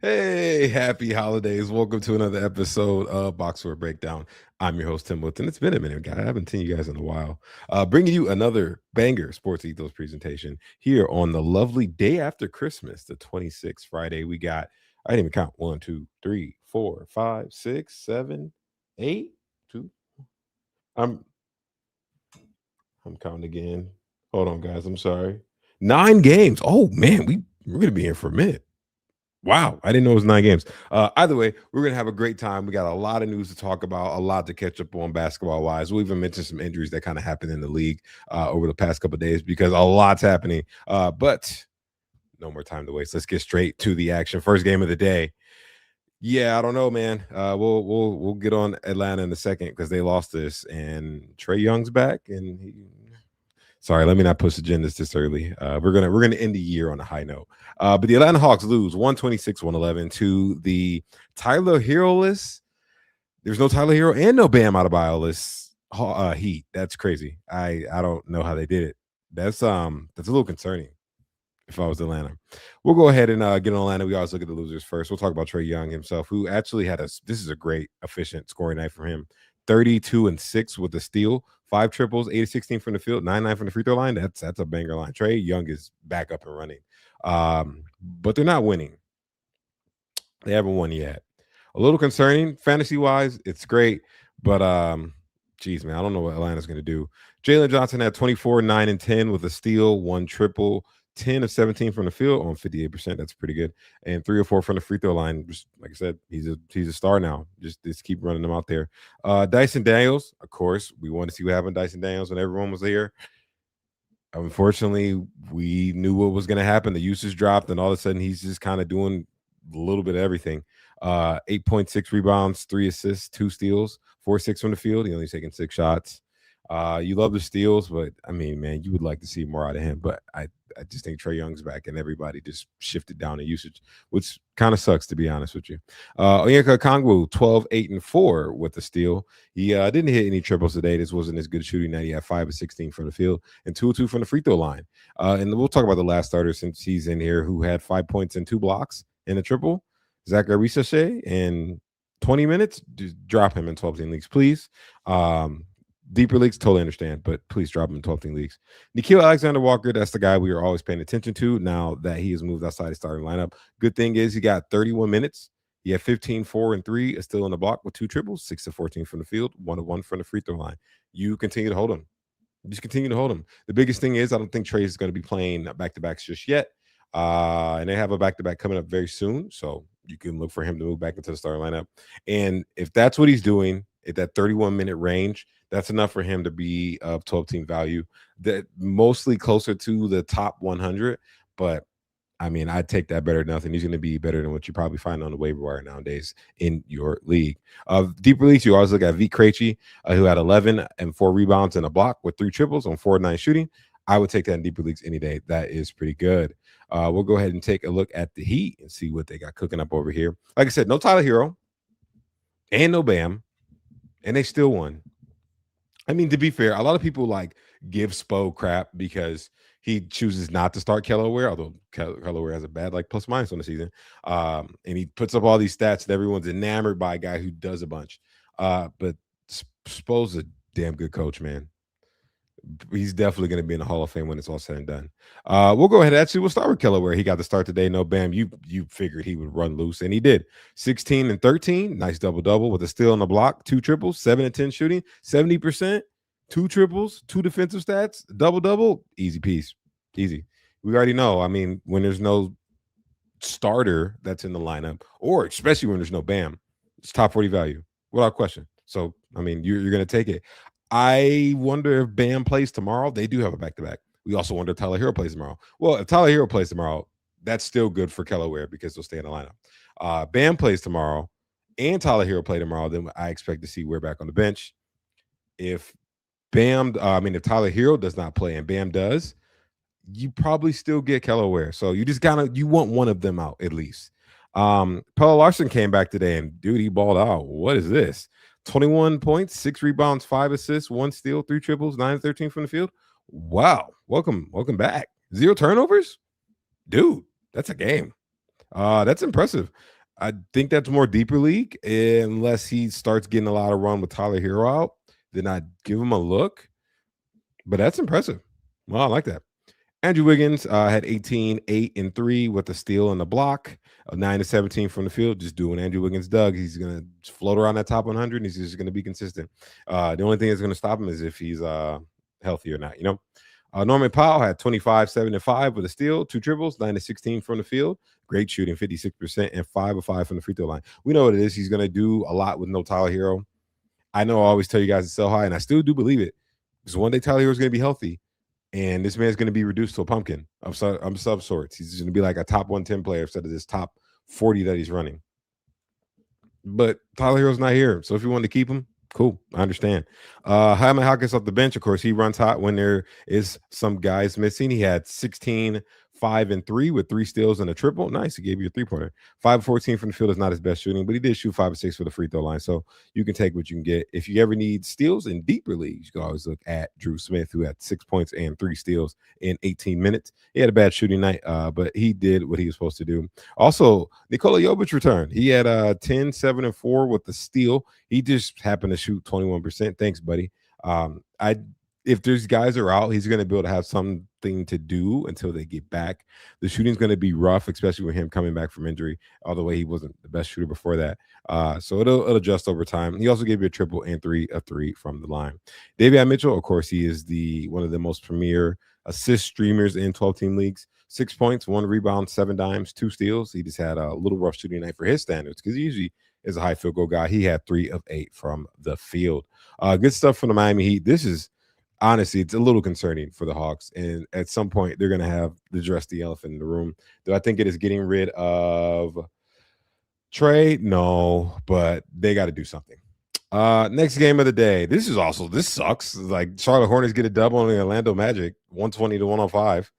Hey, happy holidays. Welcome to another episode of Box Score Breakdown. I'm your host, Tim Woodson. It's been a minute, guy. I haven't seen you guys in a while. Bringing you another banger Sports Ethos presentation here on the lovely day after Christmas, the 26th Friday. I didn't even count, 1, 2, 3, 4, 5, 6, 7, 8, 2. I'm, I'm counting again. Hold on, guys. I'm sorry. 9 games. Oh, man, we're going to be here for a minute. Wow, I didn't know it was 9 games. Either way, we're gonna have a great time. We got a lot of news to talk about, a lot to catch up on basketball wise. We'll even mention some injuries that kind of happened in the league over the past couple of days because a lot's happening. But no more time to waste. Let's get straight to the action. First game of the day. Yeah, I don't know, man. We'll get on Atlanta in a second because they lost this, and Trey Young's back, and sorry, let me not push agendas this early. We're gonna end the year on a high note. But the Atlanta Hawks lose 126-111 to the Tyler Hero-less. There's no Tyler Hero and no Bam Adebayo-less Heat. That's crazy. I don't know how they did it. That's a little concerning if I was Atlanta. We'll go ahead and get on Atlanta. We always look at the losers first. We'll talk about Trey Young himself, who actually this is a great, efficient scoring night from him. 32 and 6 with a steal, 5 triples, 8 of 16 from the field, 9 from the free throw line. That's a banger line. Trey Young is back up and running. But they're not winning. They haven't won yet. A little concerning fantasy wise. It's great, but geez, man, I don't know what Atlanta's going to do. Jalen Johnson had 24, 9, and 10 with a steal, 1 triple, 10 of 17 from the field on 58%. That's pretty good. And 3 or 4 from the free throw line. Just like I said, he's a star now. Just keep running them out there. Dyson Daniels, of course, we want to see what happened to Dyson Daniels when everyone was here. Unfortunately, we knew what was going to happen. The usage dropped, and all of a sudden, he's just kind of doing a little bit of everything. 8.6 rebounds, 3 assists, 2 steals, 4-6 from the field. He only taking 6 shots. You love the steals, but I mean, man, you would like to see more out of him. But I just think Trey Young's back, and everybody just shifted down in usage, which kind of sucks, to be honest with you. Onyeka Okongwu, 12, 8, and 4 with the steal. He didn't hit any triples today. This wasn't as good shooting night. He had 5 of 16 from the field and 2 of 2 from the free throw line. And we'll talk about the last starter since he's in here, who had 5 points and 2 blocks in a triple. Zachary Sachet in 20 minutes. Just drop him in 12-team leagues, please. Deeper leagues, totally understand, but please drop him in 12-team leagues. Nickeil Alexander-Walker, that's the guy we are always paying attention to now that he has moved outside the starting lineup. Good thing is he got 31 minutes. He had 15, 4, and 3, is still in the block with 2 triples, 6 of 14 from the field, 1 of 1 from the free throw line. You continue to hold him. Just continue to hold him. The biggest thing is I don't think Trey is going to be playing back-to-backs just yet. And they have a back-to-back coming up very soon, so you can look for him to move back into the starting lineup. And if that's what he's doing at that 31-minute range, that's enough for him to be of 12-team value. That mostly closer to the top 100, but I mean, I'd take that better than nothing. He's going to be better than what you probably find on the waiver wire nowadays in your league. Deeper leagues, you always look at V. Krejci, who had 11 and 4 rebounds and a block with 3 triples on 4-9 shooting. I would take that in deeper leagues any day. That is pretty good. We'll go ahead and take a look at the Heat and see what they got cooking up over here. Like I said, no Tyler Hero and no Bam, and they still won. I mean, to be fair, a lot of people give Spo crap because he chooses not to start Kelly Ware, although Kelly Ware has a bad plus minus on the season. And he puts up all these stats and everyone's enamored by a guy who does a bunch. But Spo's a damn good coach, man. He's definitely going to be in the Hall of Fame when it's all said and done. We'll go ahead. Actually, we'll start with Kelly Ware. He got the start today. No Bam. You figured he would run loose, and he did. 16 and 13. Nice double-double with a steal on the block, 2 triples, 7 and 10 shooting, 70%, 2 triples, 2 defensive stats, double-double. Easy piece. Easy. We already know. I mean, when there's no starter that's in the lineup, or especially when there's no Bam, it's top 40 value without question. So, I mean, you're going to take it. I wonder if Bam plays tomorrow. They do have a back-to-back. We also wonder if Tyler Hero plays tomorrow. Well, if Tyler Hero plays tomorrow, that's still good for Kelly Ware because they'll stay in the lineup. Bam plays tomorrow and Tyler Hero play tomorrow, then I expect to see Ware back on the bench. If if Tyler Hero does not play and Bam does, you probably still get Kelly Ware. So you just you want one of them out at least. Pella Larson came back today and dude, he balled out. What is this? 21 points, 6 rebounds, 5 assists, 1 steal, 3 triples, 9 of 13 from the field. Wow. Welcome back. 0 turnovers? Dude, that's a game. That's impressive. I think that's more deeper league, unless he starts getting a lot of run with Tyler Hero out. Then I'd give him a look. But that's impressive. Well, I like that. Andrew Wiggins had 18, 8, and 3 with a steal and a block, 9 to 17 from the field. Just doing Andrew Wiggins Doug. He's going to float around that top 100 and he's just going to be consistent. The only thing that's going to stop him is if he's healthy or not, Norman Powell had 25, 7, and 5 with a steal, 2 triples, 9 to 16 from the field. Great shooting, 56%, and 5 of 5 from the free throw line. We know what it is. He's going to do a lot with no Tyler Hero. I know I always tell you guys to sell high, and I still do believe it. Because one day Tyler Hero is going to be healthy. And this man's going to be reduced to a pumpkin of some sorts. He's going to be like a top 110 player instead of this top 40 that he's running. But Tyler Hero's not here. So if you want to keep him, cool. I understand. Jaime Hawkins off the bench, of course, he runs hot when there is some guys missing. He had 16, 5, and 3 with 3 steals and a triple. Nice. He gave you a 3-pointer. 5 of 14 from the field is not his best shooting, but he did shoot 5 of 6 for the free throw line. So you can take what you can get. If you ever need steals in deeper leagues, you can always look at Drew Smith, who had 6 points and 3 steals in 18 minutes. He had a bad shooting night, but he did what he was supposed to do. Also, Nikola Jovic returned. He had 10, 7, and 4 with the steal. He just happened to shoot 21%. Thanks, buddy. If there's guys are out, he's going to be able to have something to do until they get back. The shooting's going to be rough, especially with him coming back from injury. All the way he wasn't the best shooter before that. So it'll adjust over time. He also gave you a triple and 3 of 3 from the line. Davion Mitchell, of course, he is one of the most premier assist streamers in 12-team leagues. 6 points, 1 rebound, 7 dimes, 2 steals. He just had a little rough shooting night for his standards because he usually is a high field goal guy. He had 3 of 8 from the field. Good stuff from the Miami Heat. This is honestly, it's a little concerning for the Hawks. And at some point, they're going to have to address the elephant in the room. Do I think it is getting rid of Trey? No, but they got to do something. Next game of the day. This sucks. Like Charlotte Hornets get a double on the Orlando Magic, 120 to 105.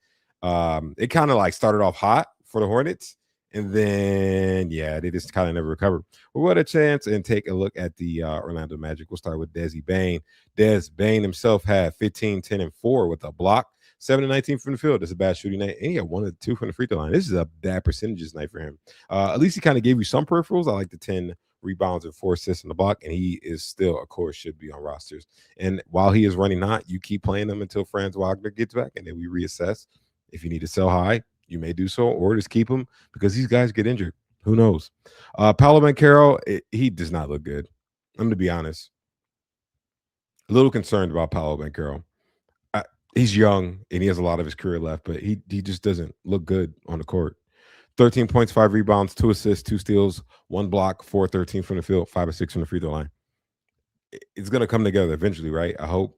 It kind of like started off hot for the Hornets. And then, they just kind of never recovered. We'll go to a chance and take a look at the Orlando Magic. We'll start with Desi Bane. Des Bane himself had 15, 10, and 4 with a block, 7 and 19 from the field. That's a bad shooting night. And he had 1 of 2 from the free throw line. This is a bad percentages night for him. At least he kind of gave you some peripherals. I like the 10 rebounds and 4 assists in the block, and he is still, of course, should be on rosters. And while he is running hot, you keep playing him until Franz Wagner gets back, and then we reassess. If you need to sell high, you may do so, or just keep him because these guys get injured. Who knows? Paolo Banchero, he does not look good. I'm going to be honest. A little concerned about Paolo Banchero. He's young, and he has a lot of his career left, but he just doesn't look good on the court. 13 points, 5 rebounds, 2 assists, 2 steals, 1 block, 4 13 from the field, 5 or 6 from the free throw line. It's going to come together eventually, right? I hope.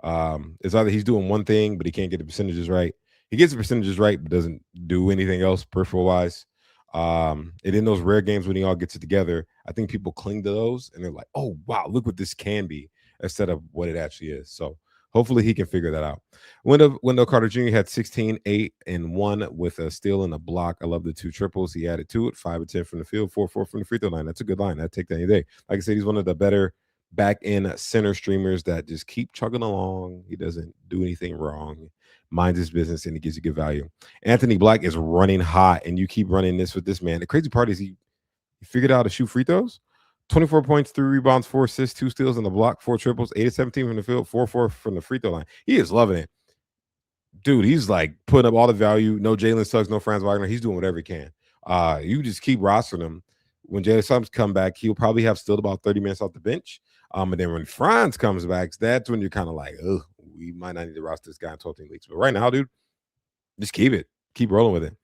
It's either he's doing one thing, but he can't get the percentages right. He gets the percentages right, but doesn't do anything else peripheral-wise. And in those rare games when he all gets it together, I think people cling to those, and they're like, oh, wow, look what this can be, instead of what it actually is. So hopefully he can figure that out. Wendell Carter Jr. had 16, 8, and 1 with a steal and a block. I love the 2 triples he added to it, 5 of 10 from the field, 4 4 from the free throw line. That's a good line. I'd take that any day. Like I said, he's one of the better back-end center streamers that just keep chugging along. He doesn't do anything wrong. Minds his business, and he gives you good value. Anthony Black is running hot, and you keep running this with this man. The crazy part is he figured out how to shoot free throws. 24 points, 3 rebounds, 4 assists, 2 steals in the block, 4 triples, 8 of 17 from the field, 4 4 from the free throw line. He is loving it. Dude, he's like putting up all the value. No Jalen Suggs, no Franz Wagner. He's doing whatever he can. You just keep rostering him. When Jalen Suggs come back, he'll probably have still about 30 minutes off the bench. And then when Franz comes back, that's when you're kind of like, oh, we might not need to roster this guy in 12-team leagues. But right now, dude, just keep it. Keep rolling with it.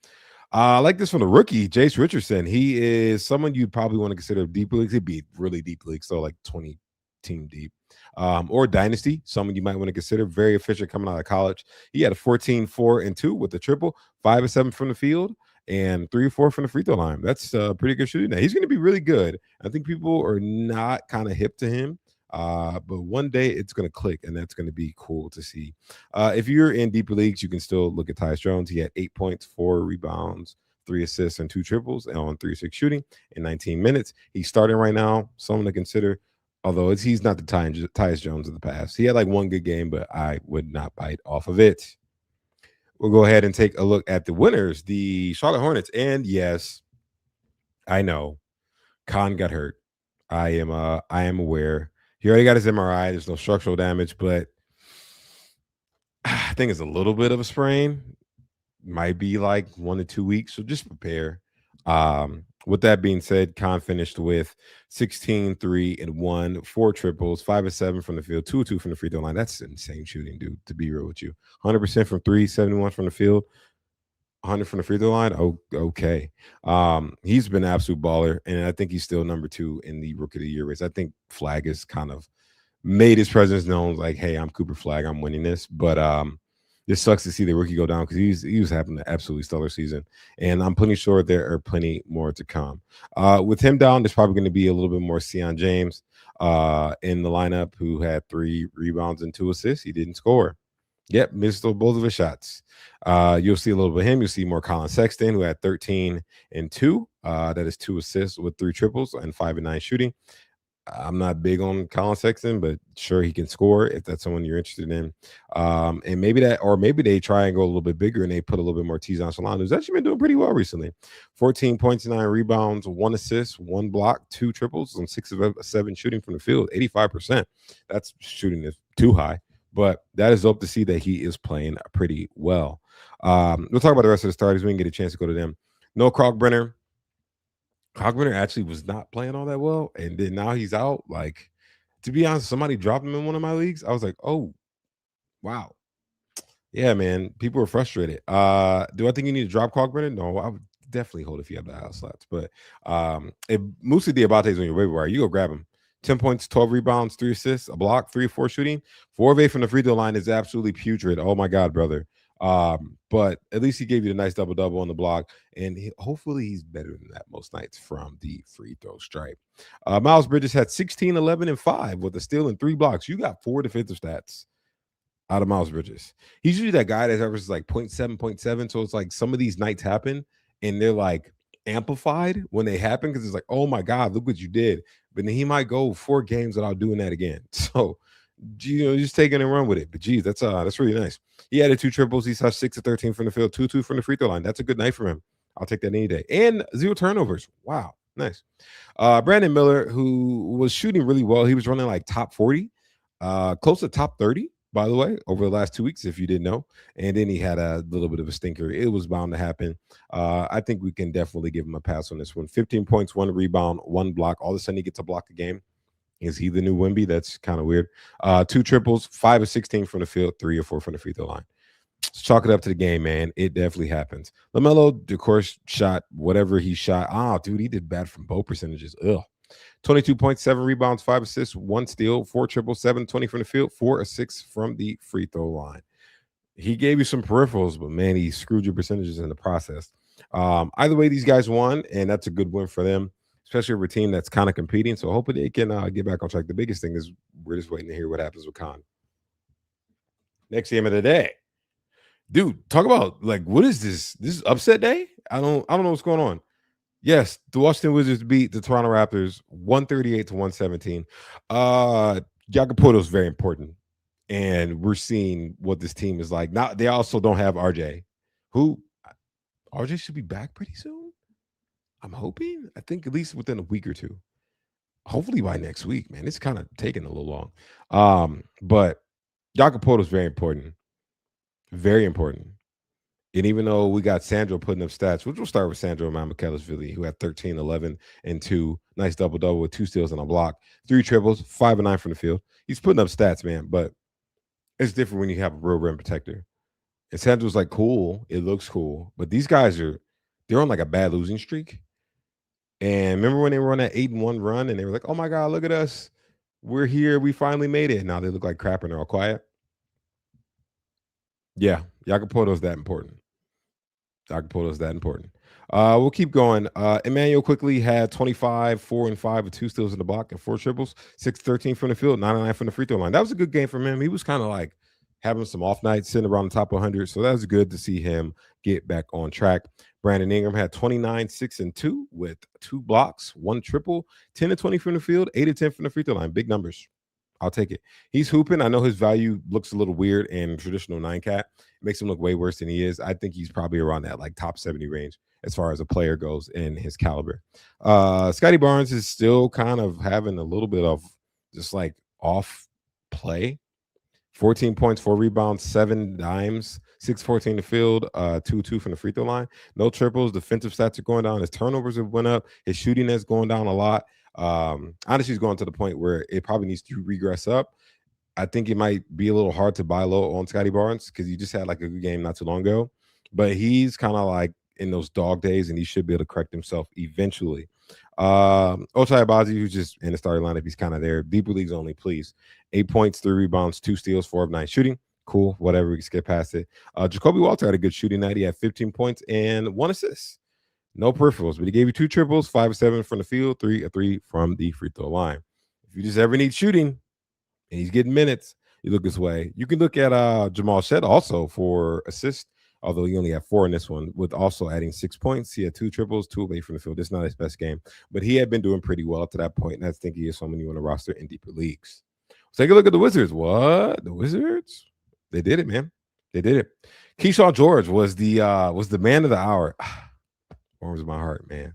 I like this from the rookie, Jace Richardson. He is someone you'd probably want to consider deep leagues. He'd be really deep leagues, so like 20-team deep. Or Dynasty, someone you might want to consider. Very efficient coming out of college. He had a 14, 4, and 2 with the triple, 5 of 7 from the field, and 3 or 4 from the free throw line. That's pretty good shooting. Now, he's going to be really good. I think people are not kind of hip to him. But one day it's going to click, and that's going to be cool to see. If you're in deeper leagues, you can still look at Tyus Jones. He had 8 points, 4 rebounds, 3 assists, and 2 triples on 3-6 shooting in 19 minutes. He's starting right now. Someone to consider, although he's not the Tyus Jones of the past. He had like one good game, but I would not bite off of it. We'll go ahead and take a look at the winners, the Charlotte Hornets. And yes, I know. Khan got hurt. I am aware. He already got his MRI. There's no structural damage, but I think it's a little bit of a sprain. Might be like 1 to 2 weeks. So just prepare. With that being said, Khan finished with 16, 3, and 1, 4 triples, 5 of 7 from the field, 2 of 2 from the free throw line. That's insane shooting, dude, to be real with you. 100% from three, 71 from the field, 100 from the free throw line. Oh, okay. He's been an absolute baller, and I think he's still number 2 in the rookie of the year race. I think Flag is kind of made his presence known, like, hey, I'm Cooper Flag, I'm winning this. But this sucks to see the rookie go down because he was having an absolutely stellar season, and I'm pretty sure there are plenty more to come. With him down, there's probably going to be a little bit more Sion James in the lineup, who had 3 rebounds and 2 assists. He didn't score. Yep, missed both of his shots. You'll see a little bit of him. You'll see more Colin Sexton, who had 13 and 2. That is 2 assists with 3 triples and 5 and 9 shooting. I'm not big on Colin Sexton, but sure, he can score if that's someone you're interested in. And maybe that, or maybe they try and go a little bit bigger and they put a little bit more tease on Solano, who's actually been doing pretty well recently. 14 points, 9 rebounds, 1 assist, 1 block, 2 triples, and 6 of 7 shooting from the field, 85%. That's shooting is too high, but that is dope to see that he is playing pretty well. We'll talk about the rest of the starters. We can get a chance to go to them. No Krogbrenner. Krogbrenner actually was not playing all that well, and then now he's out. Like, to be honest, somebody dropped him in one of my leagues. I was like, oh, wow. Yeah, man. People were frustrated. Do I think you need to drop Krogbrenner? No, I would definitely hold if you have the house slots. But if Musa Diabate's on your waiver wire, you go grab him. 10 points, 12 rebounds, 3 assists, a block, 3 or 4 shooting. 4 of 8 from the free throw line is absolutely putrid. Oh my God, brother. But at least he gave you a nice double-double on the block, and hopefully he's better than that most nights from the free throw stripe. Miles Bridges had 16, 11, and 5 with a steal and 3 blocks. You got 4 defensive stats out of Miles Bridges. He's usually that guy that averages like 0.7, 0.7. So it's like some of these nights happen and they're like amplified when they happen because it's like, oh my God, look what you did. But then he might go 4 games without doing that again. So, just taking and run with it. But geez, that's really nice. He added 2 triples. He saw 6 of 13 from the field, 2 2 from the free throw line. That's a good night for him. I'll take that any day. And 0 turnovers. Wow, nice. Brandon Miller, who was shooting really well, he was running like top 40, close to top 30, by the way, over the last 2 weeks, if you didn't know. And then he had a little bit of a stinker. It was bound to happen. I think we can definitely give him a pass on this one. 15 points, 1 rebound, 1 block. All of a sudden, he gets a block a game. Is he the new Wemby? That's kind of weird. 2 triples, 5 of 16 from the field, 3 or 4 from the free throw line. Let's chalk it up to the game, man. It definitely happens. LaMelo, of course, shot whatever he shot. Dude, he did bad from both percentages. Ugh. 22.7 rebounds, 5 assists, 1 steal, 4 triples, 7, 20 from the field, 4 of 6 from the free throw line. He gave you some peripherals, but man, he screwed your percentages in the process. Either way, these guys won, and that's a good win for them, especially for a team that's kind of competing. So hopefully they can get back on track. The biggest thing is we're just waiting to hear what happens with Khan. Next game of the day. Dude, talk about like what is this? This is upset day? I don't know what's going on. Yes, the Washington Wizards beat the Toronto Raptors 138 to 117. Jakob is very important. And we're seeing what this team is like. Now they also don't have RJ. RJ should be back pretty soon. I'm hoping. I think at least within a week or two. Hopefully by next week, man. It's kind of taking a little long. But Jakob is very important. Very important. And even though we got Sandro putting up stats, which we'll start with Sandro Mamukelashvili, who had 13, 11, and 2. Nice double-double with 2 steals and a block. 3 triples, 5 and 9 from the field. He's putting up stats, man. But it's different when you have a real rim protector. And Sandro's like, cool. It looks cool. But these guys they're on like a bad losing streak. And remember when they were on that 8-1 run and they were like, oh my God, look at us. We're here. We finally made it. Now they look like crap and they're all quiet. Yeah, Jakob is that important. We'll keep going. Emmanuel quickly had 25, 4 and 5 with 2 steals in the block and 4 triples, 6, 13 from the field, 9 and 9 from the free throw line. That was a good game from him. He was kind of like having some off nights, sitting around the top 100. So that was good to see him get back on track. Brandon Ingram had 29, 6 and 2 with 2 blocks, 1 triple, 10 to 20 from the field, 8 to 10 from the free throw line. Big numbers. I'll take it. He's hooping. I know his value looks a little weird in traditional 9 cat. It makes him look way worse than he is. I think he's probably around that like top 70 range. as far as a player goes in his caliber. Scotty Barnes is still kind of having a little bit of just like off play. 14 points, 4 rebounds, 7 dimes, 6-14 to field, 2-2 from the free throw line. No triples. Defensive stats are going down. His turnovers have went up. His shooting has gone down a lot. Honestly, he's going to the point where it probably needs to regress up. I think it might be a little hard to buy low on Scotty Barnes because he just had like a good game not too long ago. But he's kind of like in those dog days, and he should be able to correct himself eventually. Ochai Abazi, who's just in the starting lineup, he's kind of there. Deeper leagues only, please. 8 points, 3 rebounds, 2 steals, 4 of 9 shooting. Cool, whatever, we can skip past it. Jacoby Walter had a good shooting night. He had 15 points and 1 assist. No peripherals, but he gave you 2 triples, 5 of 7 from the field, 3 of 3 from the free throw line. If you just ever need shooting and he's getting minutes, you look this way. You can look at Jamal Shed also for assist, although he only had 4 in this one, with also adding 6 points. He had 2 triples, 2 away from the field. This is not his best game, but he had been doing pretty well up to that point, and I think he is someone you want to roster in deeper leagues. Let's take a look at the Wizards. What? The Wizards? They did it, man. They did it. Keyshawn George was the man of the hour. Warms my heart, man.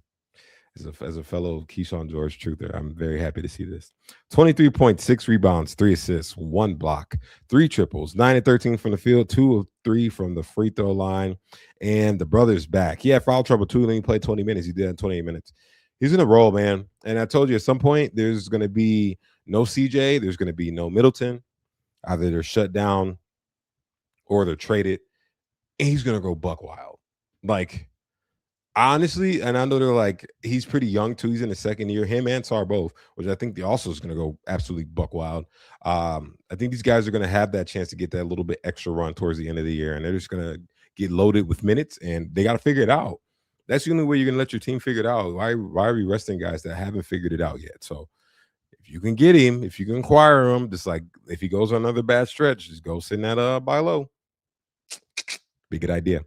As a fellow Keyshawn George truther, I'm very happy to see this. 23.6 rebounds, 3 assists, 1 block, 3 triples, 9 and 13 from the field, 2 of 3 from the free throw line, and the brother's back. He had foul trouble too, then he played 20 minutes. He did in 28 minutes. He's in a roll, man. And I told you at some point there's going to be no CJ, there's going to be no Middleton. Either they're shut down or they're traded, and he's going to go buck wild. Like, honestly, and I know they're like, he's pretty young too. He's in the second year. Him and Sar both, which I think also is going to go absolutely buck wild. I think these guys are going to have that chance to get that little bit extra run towards the end of the year, and they're just going to get loaded with minutes, and they got to figure it out. That's the only way you're going to let your team figure it out. Why are we resting guys that haven't figured it out yet? So if you can get him, if you can acquire him, just like if he goes on another bad stretch, just go sit in that buy low. Be a good idea.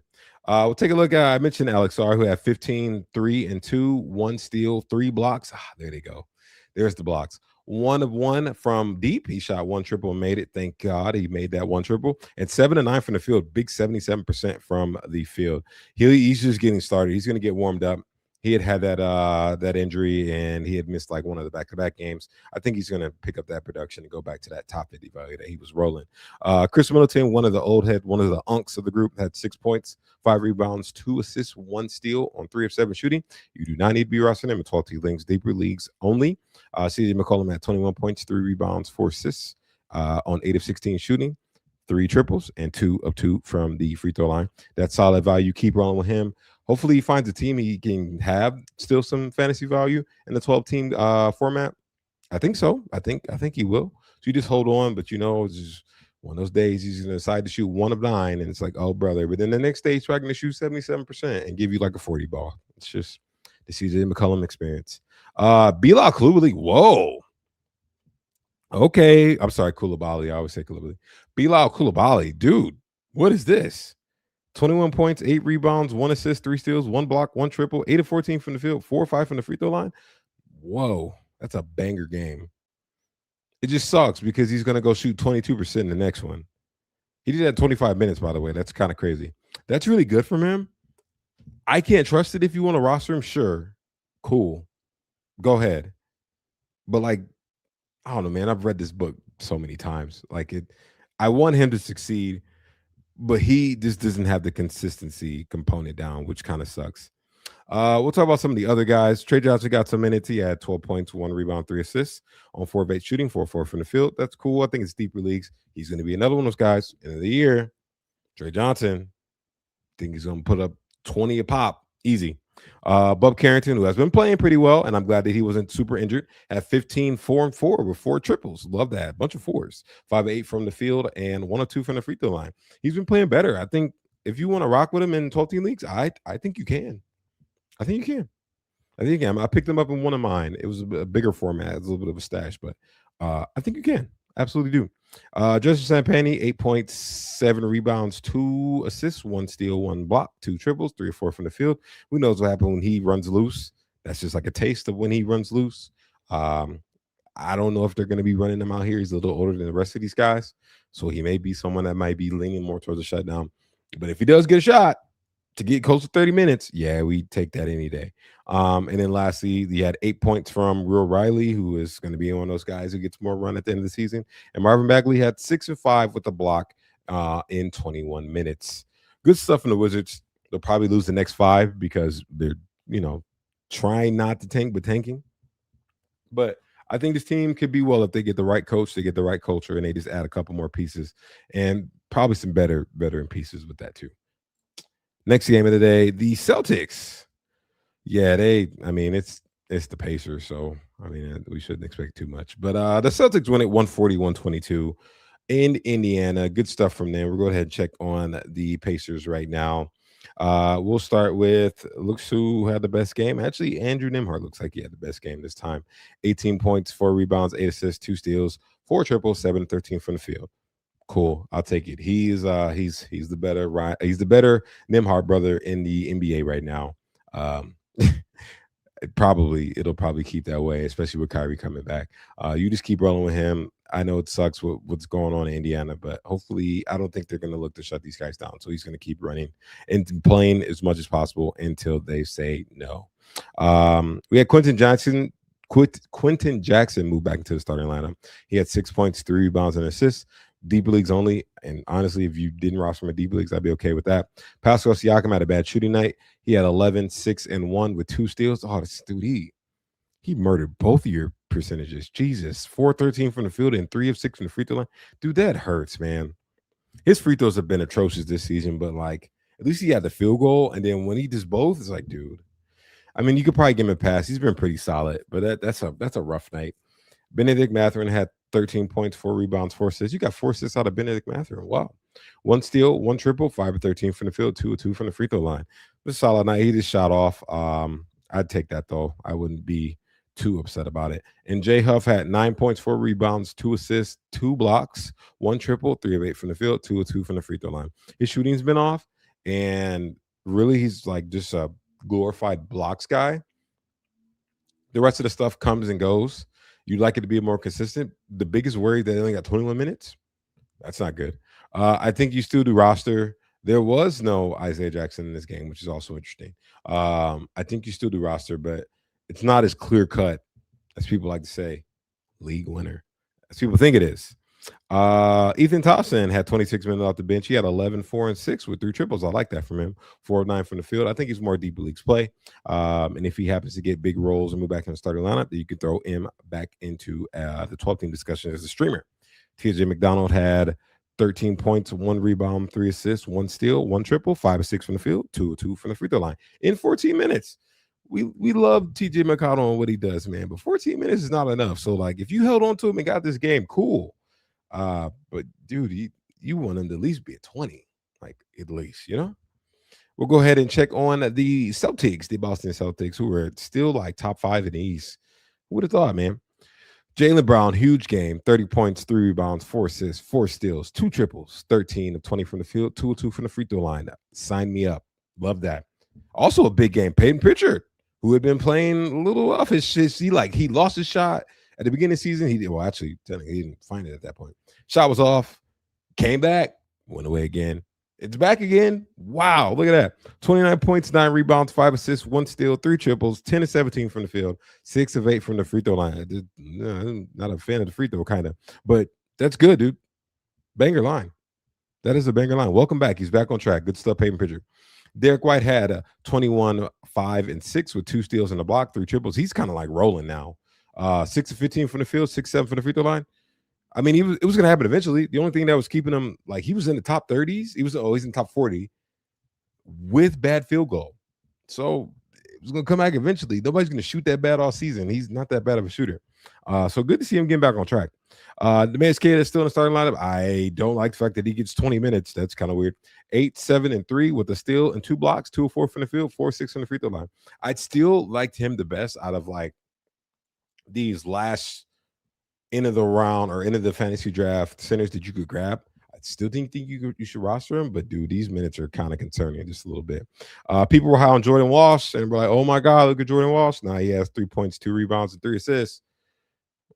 We'll take a look at, I mentioned Alex R, who had 15, 3 and 2, 1 steal, 3 blocks. There they go. There's the blocks. 1 of 1 from deep. He shot 1 triple and made it. Thank God he made that 1 triple. And 7 of 9 from the field. Big 77% from the field. He's just getting started. He's going to get warmed up. He had that injury, and he had missed like one of the back-to-back games. I think he's going to pick up that production and go back to that top 50 value that he was rolling. Chris Middleton, one of the unks of the group, had 6 points, 5 rebounds, 2 assists, 1 steal on 3 of 7 shooting. You do not need to be rostering him in 12 leagues, deeper leagues only. CJ McCollum had 21 points, 3 rebounds, 4 assists on 8 of 16 shooting, 3 triples, and 2 of 2 from the free throw line. That's solid value. Keep rolling with him. Hopefully he finds a team he can have still some fantasy value in the 12-team format. I think so. I think he will. So you just hold on, but it's just one of those days he's going to decide to shoot 1 of 9, and it's like, oh, brother. But then the next day he's probably going to shoot 77% and give you like a 40 ball. It's just the CJ McCollum experience. Bilal Koulibaly. Whoa. Okay. I'm sorry, Koulibaly. I always say Koulibaly. Bilal Koulibaly. Dude, what is this? 21 points, 8 rebounds, 1 assist, 3 steals, 1 block, 1 triple, 8 of 14 from the field, 4 or 5 from the free throw line. Whoa, that's a banger game. It just sucks because he's going to go shoot 22% in the next one. He did that 25 minutes, by the way. That's kind of crazy. That's really good from him. I can't trust it. If you want to roster him, sure. Cool. Go ahead. But like, I don't know, man. I've read this book so many times. I want him to succeed, but he just doesn't have the consistency component down, which kind of sucks. We'll talk about some of the other guys. Trey Johnson got some minutes. He had 12 points, 1 rebound, 3 assists on 4 of 8 shooting, 4-4 from the field. That's cool. I think it's deeper leagues. He's going to be another one of those guys. End of the year, Trey Johnson, I think he's going to put up 20 a pop. Easy. Bub Carrington, who has been playing pretty well, and I'm glad that he wasn't super injured, had 15, 4 and 4 with 4 triples. Love that. Bunch of 4s. 5 of 8 from the field and 1 or 2 from the free throw line. He's been playing better. I think if you want to rock with him in 12-team leagues, I think you can. I think you can. I picked him up in one of mine. It was a bigger format. It's a little bit of a stash, but I think you can. Absolutely do. Justin Sampani, 8.7 rebounds, 2 assists, 1 steal, 1 block, 2 triples, 3 or 4 from the field. Who knows what happens when he runs loose? That's just like a taste of when he runs loose. I don't know if they're going to be running him out here. He's a little older than the rest of these guys, so he may be someone that might be leaning more towards a shutdown. But if he does get a shot, to get close to 30 minutes, yeah, we take that any day. And then lastly, you had 8 points from Will Riley, who is going to be one of those guys who gets more run at the end of the season. And Marvin Bagley had 6 and 5 with a block in 21 minutes. Good stuff from the Wizards. They'll probably lose the next 5 because they're, you know, trying not to tank, but tanking. But I think this team could be well if they get the right coach, they get the right culture, and they just add a couple more pieces and probably some better veteran pieces with that too. Next game of the day, the Celtics. Yeah, I mean, it's the Pacers, so I mean, we shouldn't expect too much. But the Celtics win at 140-122 in Indiana. Good stuff from there. We'll go ahead and check on the Pacers right now. We'll start with looks who had the best game. Actually, Andrew Nembhard looks like he had the best game this time. 18 points, 4 rebounds, 8 assists, 2 steals, 4 triples, 7 13 from the field. Cool. I'll take it. He's the better he's the better Nembhard brother in the NBA right now. It'll probably keep that way, especially with Kyrie coming back. You just keep rolling with him. I know it sucks what's going on in Indiana, but hopefully, I don't think they're going to look to shut these guys down. So he's going to keep running and playing as much as possible until they say no. We had Quentin Jackson moved back into the starting lineup. He had 6 points, 3 rebounds, and assists. Deep leagues only. And honestly, if you didn't roster him in deep leagues, I'd be okay with that. Pascal Siakam had a bad shooting night. He had 11, 6, and 1 with 2 steals. Oh, this dude, he murdered both of your percentages. Jesus, 4-13 from the field and 3 of 6 from the free throw line. Dude, that hurts, man. His free throws have been atrocious this season, but like at least he had the field goal. And then when he does both, it's like, dude. I mean, you could probably give him a pass. He's been pretty solid, but that's a rough night. Benedict Mathurin had 13 points, 4 rebounds, 4 assists. You got 4 assists out of Benedict Mathurin. Wow. 1 steal, 1 triple, 5 of 13 from the field, 2 of 2 from the free throw line. It was a solid night. He just shot off. I'd take that, though. I wouldn't be too upset about it. And Jay Huff had 9 points, 4 rebounds, 2 assists, 2 blocks, 1 triple, 3 of 8 from the field, 2 of 2 from the free throw line. His shooting's been off, and really he's like just a glorified blocks guy. The rest of the stuff comes and goes. You'd like it to be more consistent. The biggest worry that they only got 21 minutes. That's not good. I think you still do roster. There was no Isaiah Jackson in this game, which is also interesting. I think you still do roster, but it's not as clear cut as people like to say. League winner, as people think it is. Ethan Thompson had 26 minutes off the bench. He had 11, 4, and 6 with 3 triples. I like that from him. 4 of 9 from the field. I think he's more deep leagues play. And if he happens to get big roles and move back in the starting lineup, then you can throw him back into the 12-team discussion as a streamer. TJ McDonald had 13 points, 1 rebound, 3 assists, 1 steal, 1 triple, 5 of 6 from the field, 2 of 2 from the free throw line in 14 minutes. We love TJ McConnell and what he does, man. But 14 minutes is not enough. So, like, if you held on to him and got this game, cool. But dude, you want him to at least be at 20, like at least, you know. We'll go ahead and check on the Celtics, the Boston Celtics, who are still like top 5 in the East. Who would have thought, man? Jaylen Brown, huge game, 30 points, 3 rebounds, 4 assists, 4 steals, 2 triples, 13 of 20 from the field, 2 of 2 from the free throw line. Sign me up. Love that. Also a big game, Peyton Pritchard, who had been playing a little off his shit. He lost his shot at the beginning of the season. He did well, actually, technically he didn't find it at that point. Shot was off, came back, went away again. It's back again. Wow, look at that. 29 points, 9 rebounds, 5 assists, 1 steal, 3 triples, 10 of 17 from the field, 6 of 8 from the free throw line. I'm not a fan of the free throw, kind of. But that's good, dude. Banger line. That is a banger line. Welcome back. He's back on track. Good stuff, Peyton Pritchard. Derek White had 21, 5, and 6 with 2 steals and a block, 3 triples. He's kind of like rolling now. 6 of 15 from the field, 6, 7 from the free throw line. I mean, it was going to happen eventually. The only thing that was keeping him, like, he was in the top 30s. He's in the top 40 with bad field goal. So it was going to come back eventually. Nobody's going to shoot that bad all season. He's not that bad of a shooter. So good to see him getting back on track. The man's kid is still in the starting lineup. I don't like the fact that he gets 20 minutes. That's kind of weird. 8, 7, and 3 with a steal and 2 blocks, 2 of 4 from the field, 4 6 from the free throw line. I'd still liked him the best out of like these last end of the round or end of the fantasy draft centers that you could grab. I still think you should roster him, but dude, these minutes are kind of concerning just a little bit. People were high on Jordan Walsh and were like, "Oh my God, look at Jordan Walsh!" Now he has 3 points, 2 rebounds, and 3 assists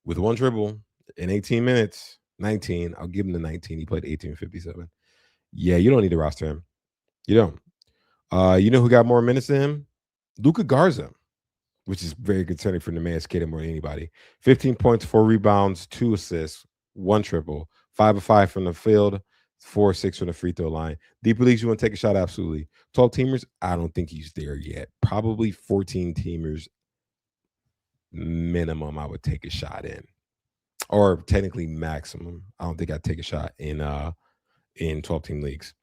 with 1 dribble in 18 minutes. 19. I'll give him the 19. He played 18-57. Yeah, you don't need to roster him. You don't. You know who got more minutes than him? Luka Garza, which is very concerning for the man's kid more than anybody. 15 points, 4 rebounds, 2 assists, 1 triple, 5 of 5 from the field, 4 of 6 from the free throw line. Deeper leagues, you want to take a shot? Absolutely. 12 teamers, I don't think he's there yet. Probably 14 teamers minimum I would take a shot in. Or technically maximum. I don't think I'd take a shot in 12 team leagues.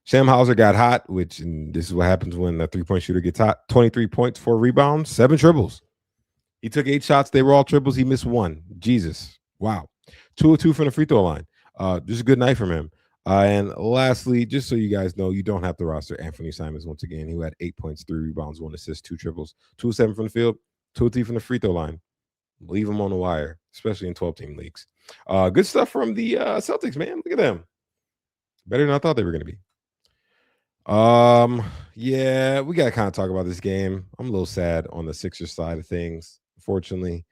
Sam Hauser got hot, which and this is what happens when a 3-point shooter gets hot. 23 points, 4 rebounds, 7 triples. He took 8 shots. They were all triples. He missed 1. Jesus. Wow. 2 of 2 from the free throw line. Just a good night from him. And lastly, just so you guys know, you don't have to roster Anthony Simons once again. He had 8 points, 3 rebounds, 1 assist, 2 triples, 2 of 7 from the field, 2 of 3 from the free throw line. Leave him on the wire, especially in 12-team leagues. Good stuff from the Celtics, man. Look at them. Better than I thought they were going to be. Yeah, we gotta kind of talk about this game. I'm a little sad on the Sixers side of things. Unfortunately,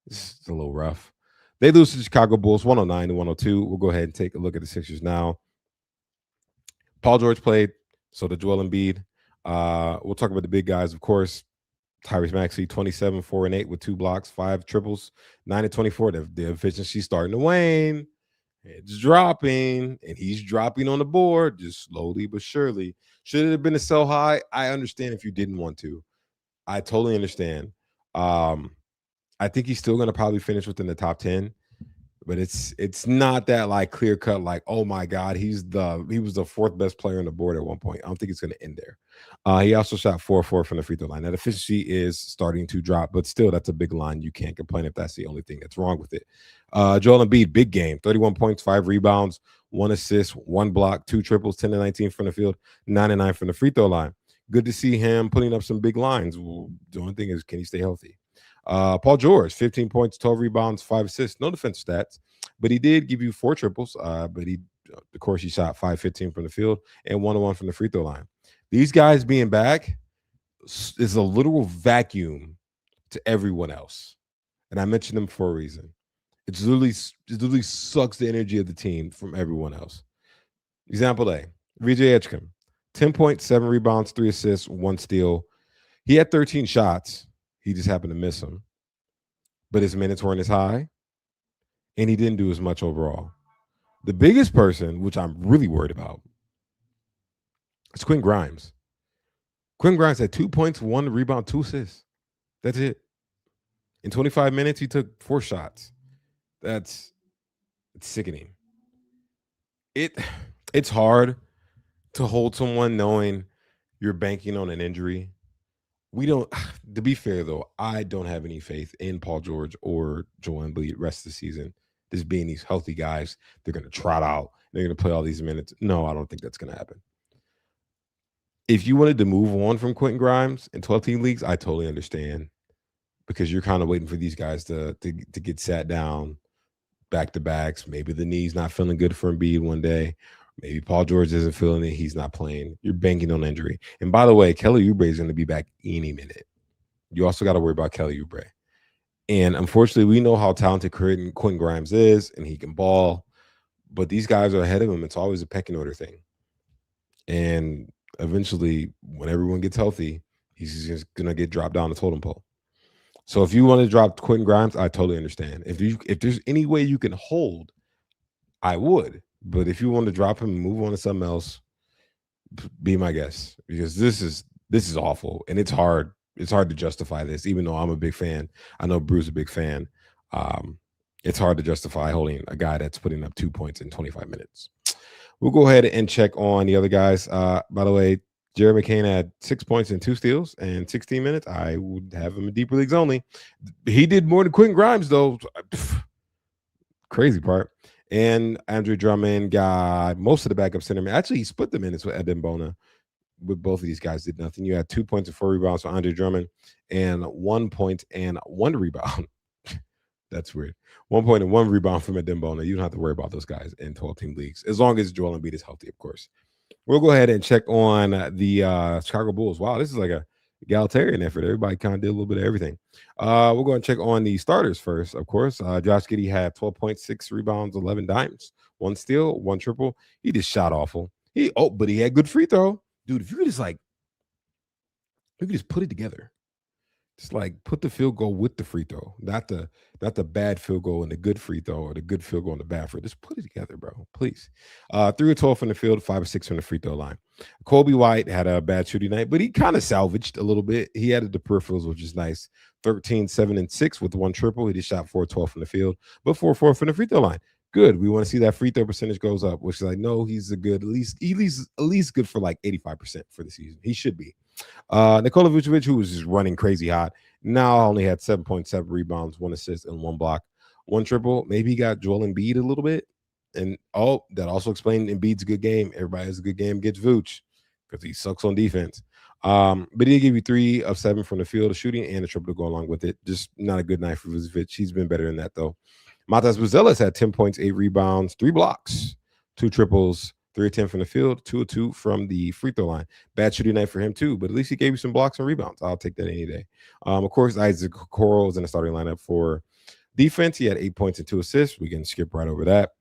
it's a little rough. They lose to the Chicago Bulls 109 to 102. We'll go ahead and take a look at the Sixers now. Paul George played, so did Joel Embiid. We'll talk about the big guys, of course. Tyrese Maxey, 27, 4 and 8 with 2 blocks, 5 triples, 9 and 24. The efficiency starting to wane. It's dropping, and he's dropping on the board just slowly but surely. Should it have been a sell high? I understand if you didn't want to. I totally understand. I think he's still going to probably finish within the top 10, but it's not that like clear cut. Like, oh my God, he was the 4th best player on the board at one point. I don't think it's going to end there. He also shot 4-4 from the free throw line. That efficiency is starting to drop, but still, that's a big line. You can't complain if that's the only thing that's wrong with it. Joel Embiid, big game, 31 points, 5 rebounds, 1 assist, 1 block, 2 triples, 10 and 19 from the field, 9 and 9 from the free throw line. Good to see him putting up some big lines. Well, the only thing is, can he stay healthy? Paul George, 15 points, 12 rebounds, 5 assists, no defensive stats, but he did give you 4 triples. But of course, he shot 5-15 from the field and 1-1 from the free throw line. These guys being back is a literal vacuum to everyone else. And I mentioned them for a reason. It literally sucks the energy of the team from everyone else. Example A, VJ Edgecombe, 10 points, 7 rebounds, 3 assists, 1 steal. He had 13 shots. He just happened to miss them. But his minutes weren't as high, and he didn't do as much overall. The biggest person, which I'm really worried about, is Quentin Grimes. Quentin Grimes had 2 points, 1 rebound, 2 assists. That's it. In 25 minutes, he took 4 shots. It's sickening. It's hard to hold someone knowing you're banking on an injury. We don't, to be fair though, I don't have any faith in Paul George or Joel Embiid rest of the season. Just being these healthy guys, they're going to trot out. They're going to play all these minutes. No, I don't think that's going to happen. If you wanted to move on from Quentin Grimes in 12-team leagues, I totally understand, because you're kind of waiting for these guys to get sat down back-to-backs. Maybe the knee's not feeling good for Embiid one day. Maybe Paul George isn't feeling it. He's not playing. You're banking on injury. And by the way, Kelly Oubre is going to be back any minute. You also got to worry about Kelly Oubre. And unfortunately, we know how talented Quentin Grimes is, and he can ball. But these guys are ahead of him. It's always a pecking order thing. And eventually, when everyone gets healthy, he's just going to get dropped down the totem pole. So if you want to drop Quentin Grimes, I totally understand. If there's any way you can hold, I would. But if you want to drop him and move on to something else, be my guest, because this is awful, and it's hard. It's hard to justify this, even though I'm a big fan. I know Bruce is a big fan. It's hard to justify holding a guy that's putting up 2 points in 25 minutes. We'll go ahead and check on the other guys. By the way, Jerry McCain had 6 points and 2 steals in 16 minutes. I would have him in deeper leagues only. He did more than Quentin Grimes, though. Crazy part. And Andre Drummond got most of the backup center. Actually, he split the minutes with Adembona. With both of these guys did nothing. You had 2 points and 4 rebounds for Andre Drummond and 1 point and 1 rebound. That's weird. 1 point and 1 rebound from Adembona. You don't have to worry about those guys in 12-team leagues, as long as Joel Embiid is healthy, of course. We'll go ahead and check on the Chicago Bulls. Wow, this is like a egalitarian effort. Everybody kind of did a little bit of everything. We'll go and check on the starters first, of course. Josh Giddey had 12.6 rebounds, 11 dimes, 1 steal, 1 triple. He just shot awful. But he had good free throw. Dude, if you could just like We could just put it together. It's like put the field goal with the free throw, not the bad field goal and the good free throw or the good field goal and the bad free. Just put it together, bro. Please. 3 of 12 from the field, 5 of 6 from the free throw line. Kobe White had a bad shooting night, but he kind of salvaged a little bit. He added the peripherals, which is nice. 13, 7, and 6 with one triple. He just shot 4 of 12 from the field, but 4 of 4 from the free throw line. Good. We want to see that free throw percentage goes up, which is like, no, he's a good, at least good for like 85% for the season. He should be. Nikola Vucevic, who was just running crazy hot, now only had 7.7 rebounds, 1 assist, and 1 block, 1 triple. Maybe he got Joel Embiid a little bit. And that also explained Embiid's a good game. Everybody has a good game, gets Vooch because he sucks on defense. But he gave you 3 of 7 from the field of shooting and a triple to go along with it. Just not a good night for Vucevic. He's been better than that, though. Matas Buzelis had 10 points, 8 rebounds, 3 blocks, 2 triples, 3 of 10 from the field, 2 of 2 from the free throw line. Bad shooting night for him, too, but at least he gave you some blocks and rebounds. I'll take that any day. Of course, Isaac Okoro was in the starting lineup for defense. He had 8 points and 2 assists. We can skip right over that.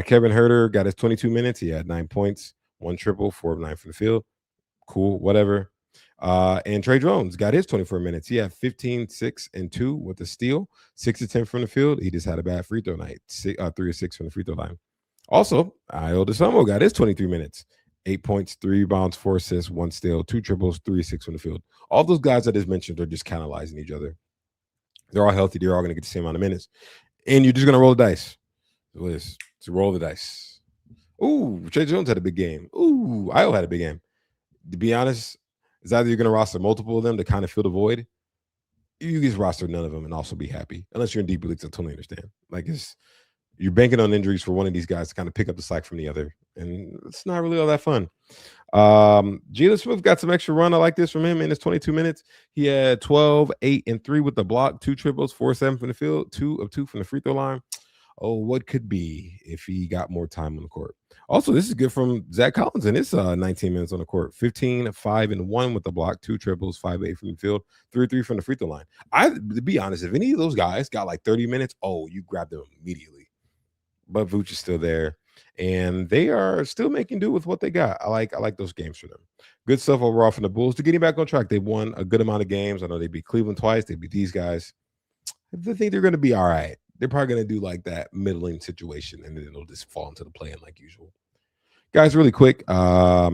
Kevin Huerter got his 22 minutes. He had 9 points, 1 triple, 4 of 9 from the field. Cool, whatever. And Trey Jones got his 24 minutes. He had 15, 6, and 2 with a steal, 6 of 10 from the field. He just had a bad free throw night, 3 of 6 from the free throw line. Also, Ayo DeSumo got his 23 minutes, 8 points, 3 rebounds, 4 assists, 1 steal, 2 triples, 3 of 6 from the field. All those guys I just mentioned are just catalyzing each other. They're all healthy. They're all going to get the same amount of minutes. And you're just going to roll the dice. So roll the dice. Ooh, Trey Jones had a big game. Ooh, Ayo had a big game. To be honest, it's either you're going to roster multiple of them to kind of fill the void. You just roster none of them and also be happy. Unless you're in deep leagues, I totally understand. Like, you're banking on injuries for one of these guys to kind of pick up the slack from the other. And it's not really all that fun. Jalen Smith got some extra run. I like this from him in his 22 minutes. He had 12, 8, and 3 with the block, 2 triples, 4 of 7 from the field, 2 of 2 from the free throw line. Oh, what could be if he got more time on the court? Also, this is good from Zach Collins in his 19 minutes on the court. 15, 5, and 1 with the block, 2 triples, 5, 8 from the field, 3, 3 from the free throw line. To be honest, if any of those guys got like 30 minutes, you grab them immediately. But Vooch is still there, and they are still making do with what they got. I like those games for them. Good stuff overall from the Bulls. To getting back on track, they won a good amount of games. I know they beat Cleveland twice. They beat these guys. I think they're going to be all right. They're probably going to do like that middling situation, and then it'll just fall into the play-in like usual. Guys, really quick, if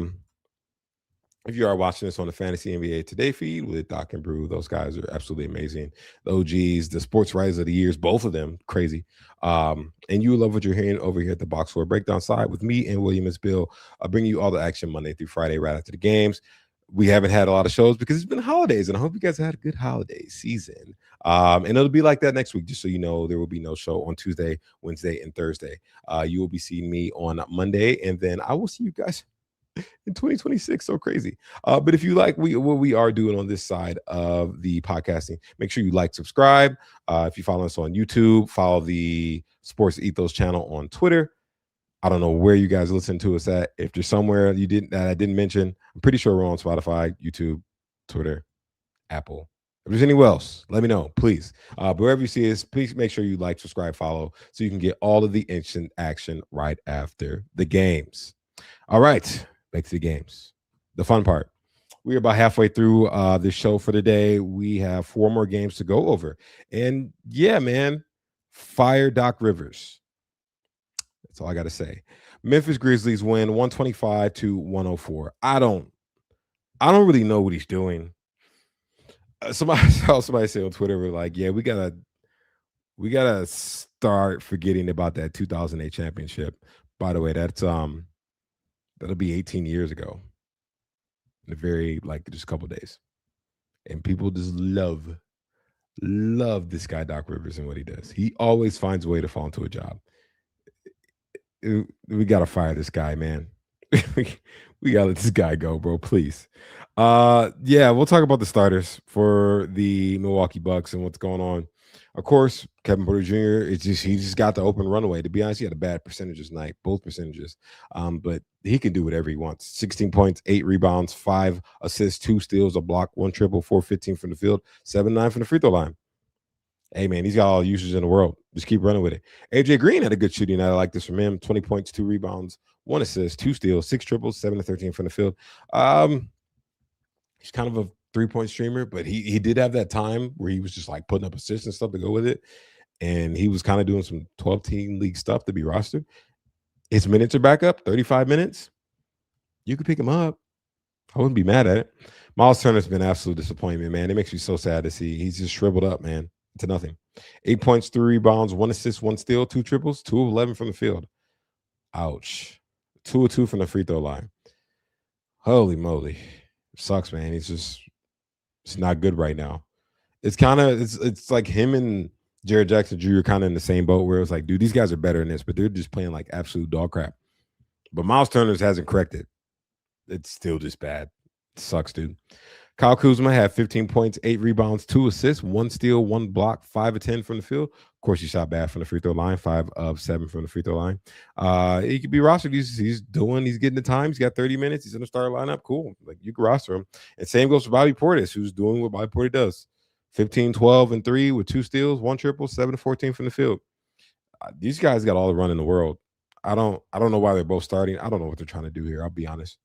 you are watching this on the Fantasy NBA Today feed with Doc and Brew, those guys are absolutely amazing. The OGs, the sports writers of the years, both of them, crazy. And you love what you're hearing over here at the Box Score Breakdown side with me and William and Bill. I'll bring you all the action Monday through Friday right after the games. We haven't had a lot of shows because it's been holidays, and I hope you guys had a good holiday season. And it'll be like that next week, just so you know, there will be no show on Tuesday, Wednesday, and Thursday. You will be seeing me on Monday, and then I will see you guys in 2026. So crazy. But if you like what we are doing on this side of the podcasting, make sure you like, subscribe. If you follow us on YouTube, follow the Sports Ethos channel on Twitter. I don't know where you guys listen to us at. If there's somewhere that I didn't mention, I'm pretty sure we're on Spotify, YouTube, Twitter, Apple. If there's anywhere else, let me know, please. But wherever you see us, please make sure you like, subscribe, follow, so you can get all of the instant action right after the games. All right, back to the games. The fun part. We are about halfway through this show for today. We have 4 more games to go over. And yeah, man, fire Doc Rivers. That's all I got to say. Memphis Grizzlies win 125-104. I don't really know what he's doing. Somebody say on Twitter, we're like, yeah, we gotta start forgetting about that 2008 championship. By the way, that'll be 18 years ago. In just a couple of days. And people just love this guy, Doc Rivers, and what he does. He always finds a way to fall into a job. We got to fire this guy, man. We got to let this guy go, bro, please. Yeah, we'll talk about the starters for the Milwaukee Bucks and what's going on. Of course, Kevin Porter Jr., he just got the open runaway. To be honest, he had a bad percentages night, both percentages. But he can do whatever he wants. 16 points, 8 rebounds, 5 assists, 2 steals, a block, 1 triple, 4-15 from the field, 7-9 from the free throw line. Hey, man, he's got all the usage in the world. Just keep running with it. AJ Green had a good shooting night. I like this from him. 20 points, 2 rebounds, 1 assist, 2 steals, 6 triples, 7-13 from the field. He's kind of a 3-point streamer, but he did have that time where he was just like putting up assists and stuff to go with it. And he was kind of doing some 12-team league stuff to be rostered. His minutes are back up, 35 minutes. You could pick him up. I wouldn't be mad at it. Miles Turner's been absolute disappointment, man. It makes me so sad to see. He's just shriveled up, man, to nothing. 8 points, 3 rebounds, 1 assist, 1 steal, 2 triples, 2 of 11 from the field. Ouch. 2 of 2 from the free throw line. Holy moly. Sucks, man. It's not good right now. It's like him and Jared Jackson Jr. kind of in the same boat where it's like, dude, these guys are better than this, but they're just playing like absolute dog crap. But Miles Turner's hasn't corrected. It's still just bad. It sucks, dude. Kyle Kuzma had 15 points, 8 rebounds, 2 assists, 1 steal, 1 block, 5 of 10 from the field. Of course, he shot bad from the free throw line, 5 of 7 from the free throw line. He could be rostered. He's getting the time. He's got 30 minutes. He's in the starting lineup. Cool. Like, you can roster him. And same goes for Bobby Portis, who's doing what Bobby Portis does. 15, 12, and 3 with 2 steals, 1 triple, 7 to 14 from the field. These guys got all the run in the world. I don't know why they're both starting. I don't know what they're trying to do here. I'll be honest.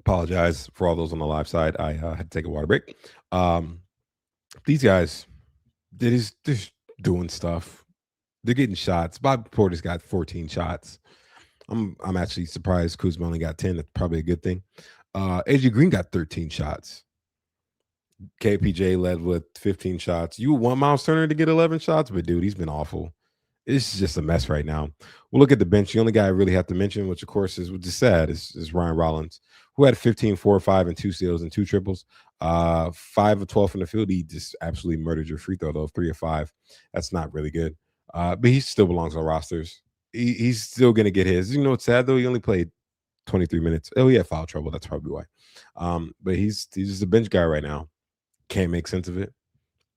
Apologize for all those on the live side. I had to take a water break. These guys, they're just doing stuff. They're getting shots. Bob Porter's got 14 shots. I'm actually surprised Kuzma only got 10. That's probably a good thing. AJ Green got 13 shots. KPJ led with 15 shots. You want Miles Turner to get 11 shots, but dude, he's been awful. It's just a mess right now. We'll look at the bench. The only guy I really have to mention, which of course is which is sad, is Ryan Rollins, who had 15, 4, 5, and 2 steals and 2 triples. 5 of 12 from the field. He just absolutely murdered your free throw, though. 3 of 5. That's not really good. But he still belongs on rosters. He's still going to get his. You know what's sad, though? He only played 23 minutes. Oh, he had foul trouble. That's probably why. But he's just a bench guy right now. Can't make sense of it.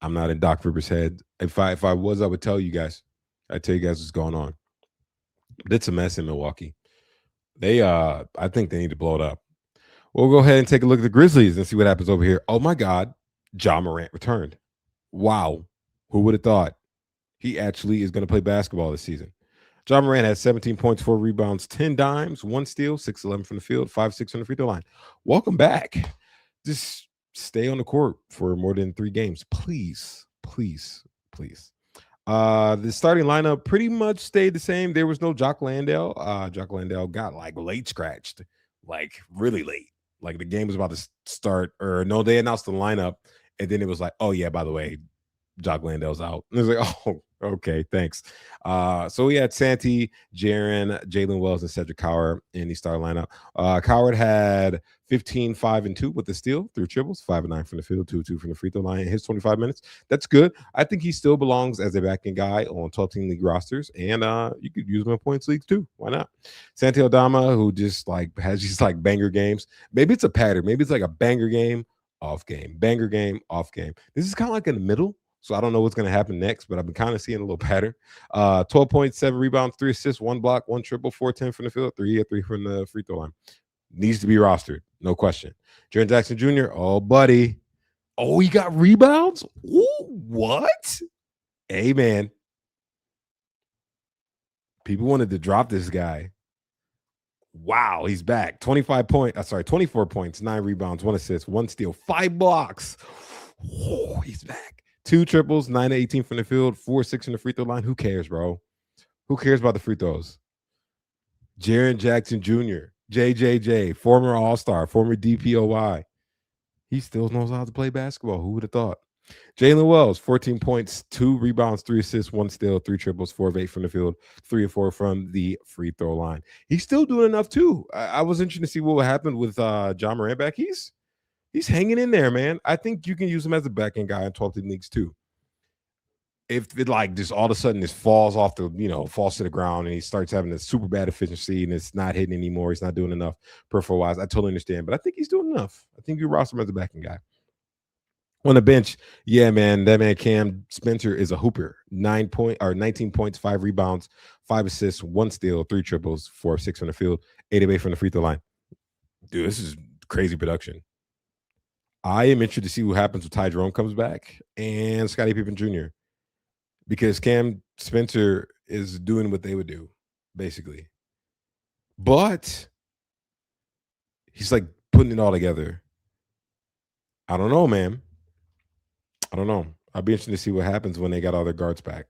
I'm not in Doc Rivers' head. If I was, I would tell you guys. I'd tell you guys what's going on. But it's a mess in Milwaukee. I think they need to blow it up. We'll go ahead and take a look at the Grizzlies and see what happens over here. Oh my God, Ja Morant returned. Wow. Who would have thought? He actually is going to play basketball this season. Ja Morant has 17 points, 4 rebounds, 10 dimes, 1 steal, 6-11 from the field, 5-6 from the free throw line. Welcome back. Just stay on the court for more than 3 games. Please, please, please. The starting lineup pretty much stayed the same. There was no Jock Landale. Jock Landale got like late scratched, like really late. Like the game was about to start, or no, they announced the lineup, and then it was like, oh yeah, by the way, Jock Landale's out. And it was like, oh, okay, thanks. So we had Santi, Jaren, Jalen Wells, and Cedric Coward in the starting lineup. Coward had 15, 5, and 2 with the steal, 3 triples, 5 and 9 from the field, 2 2 from the free throw line in his 25 minutes. That's good. I think he still belongs as a back-end guy on 12-team league rosters, and you could use him in points leagues too. Why not? Santi Aldama, who just like has these like banger games. Maybe it's a pattern. Maybe it's like a banger game, off game, banger game, off game. This is kind of like in the middle. So I don't know what's going to happen next, but I've been kind of seeing a little pattern. 12 points, 7 rebounds, 3 assists, 1 block, 1 triple, 4-10 from the field, 3 from the free throw line. Needs to be rostered, no question. Jaren Jackson Jr., oh, buddy. Oh, he got rebounds? Ooh, what? Hey, man. People wanted to drop this guy. Wow, he's back. 24 points, 9 rebounds, 1 assist, 1 steal, 5 blocks. Oh, he's back. 2 triples, 9 to 18 from the field, 4-6 from the free throw line. Who cares, bro? Who cares about the free throws? Jaren Jackson Jr., JJJ, former All-Star, former DPOY. He still knows how to play basketball. Who would have thought? Jalen Wells, 14 points, 2 rebounds, 3 assists, 1 steal, 3 triples, 4 of 8 from the field, 3 of 4 from the free throw line. He's still doing enough too. I was interested to see what would happen with Ja Morant back. He's hanging in there, man. I think you can use him as a back-end guy in 12-team leagues too. If it like just all of a sudden this falls to the ground and he starts having a super bad efficiency and it's not hitting anymore, he's not doing enough peripheral wise, I totally understand. But I think he's doing enough. I think you roster him as a back-end guy. On the bench, yeah, man, that man Cam Spencer is a hooper. 19 points, 5 rebounds, 5 assists, 1 steal, 3 triples, 4 of 6 from the field, 8 of 8 from the free throw line. Dude, this is crazy production. I am interested to see what happens when Ty Jerome comes back and Scottie Pippen Jr. because Cam Spencer is doing what they would do, basically. But he's like putting it all together. I don't know, man. I don't know. I'll be interested to see what happens when they got all their guards back.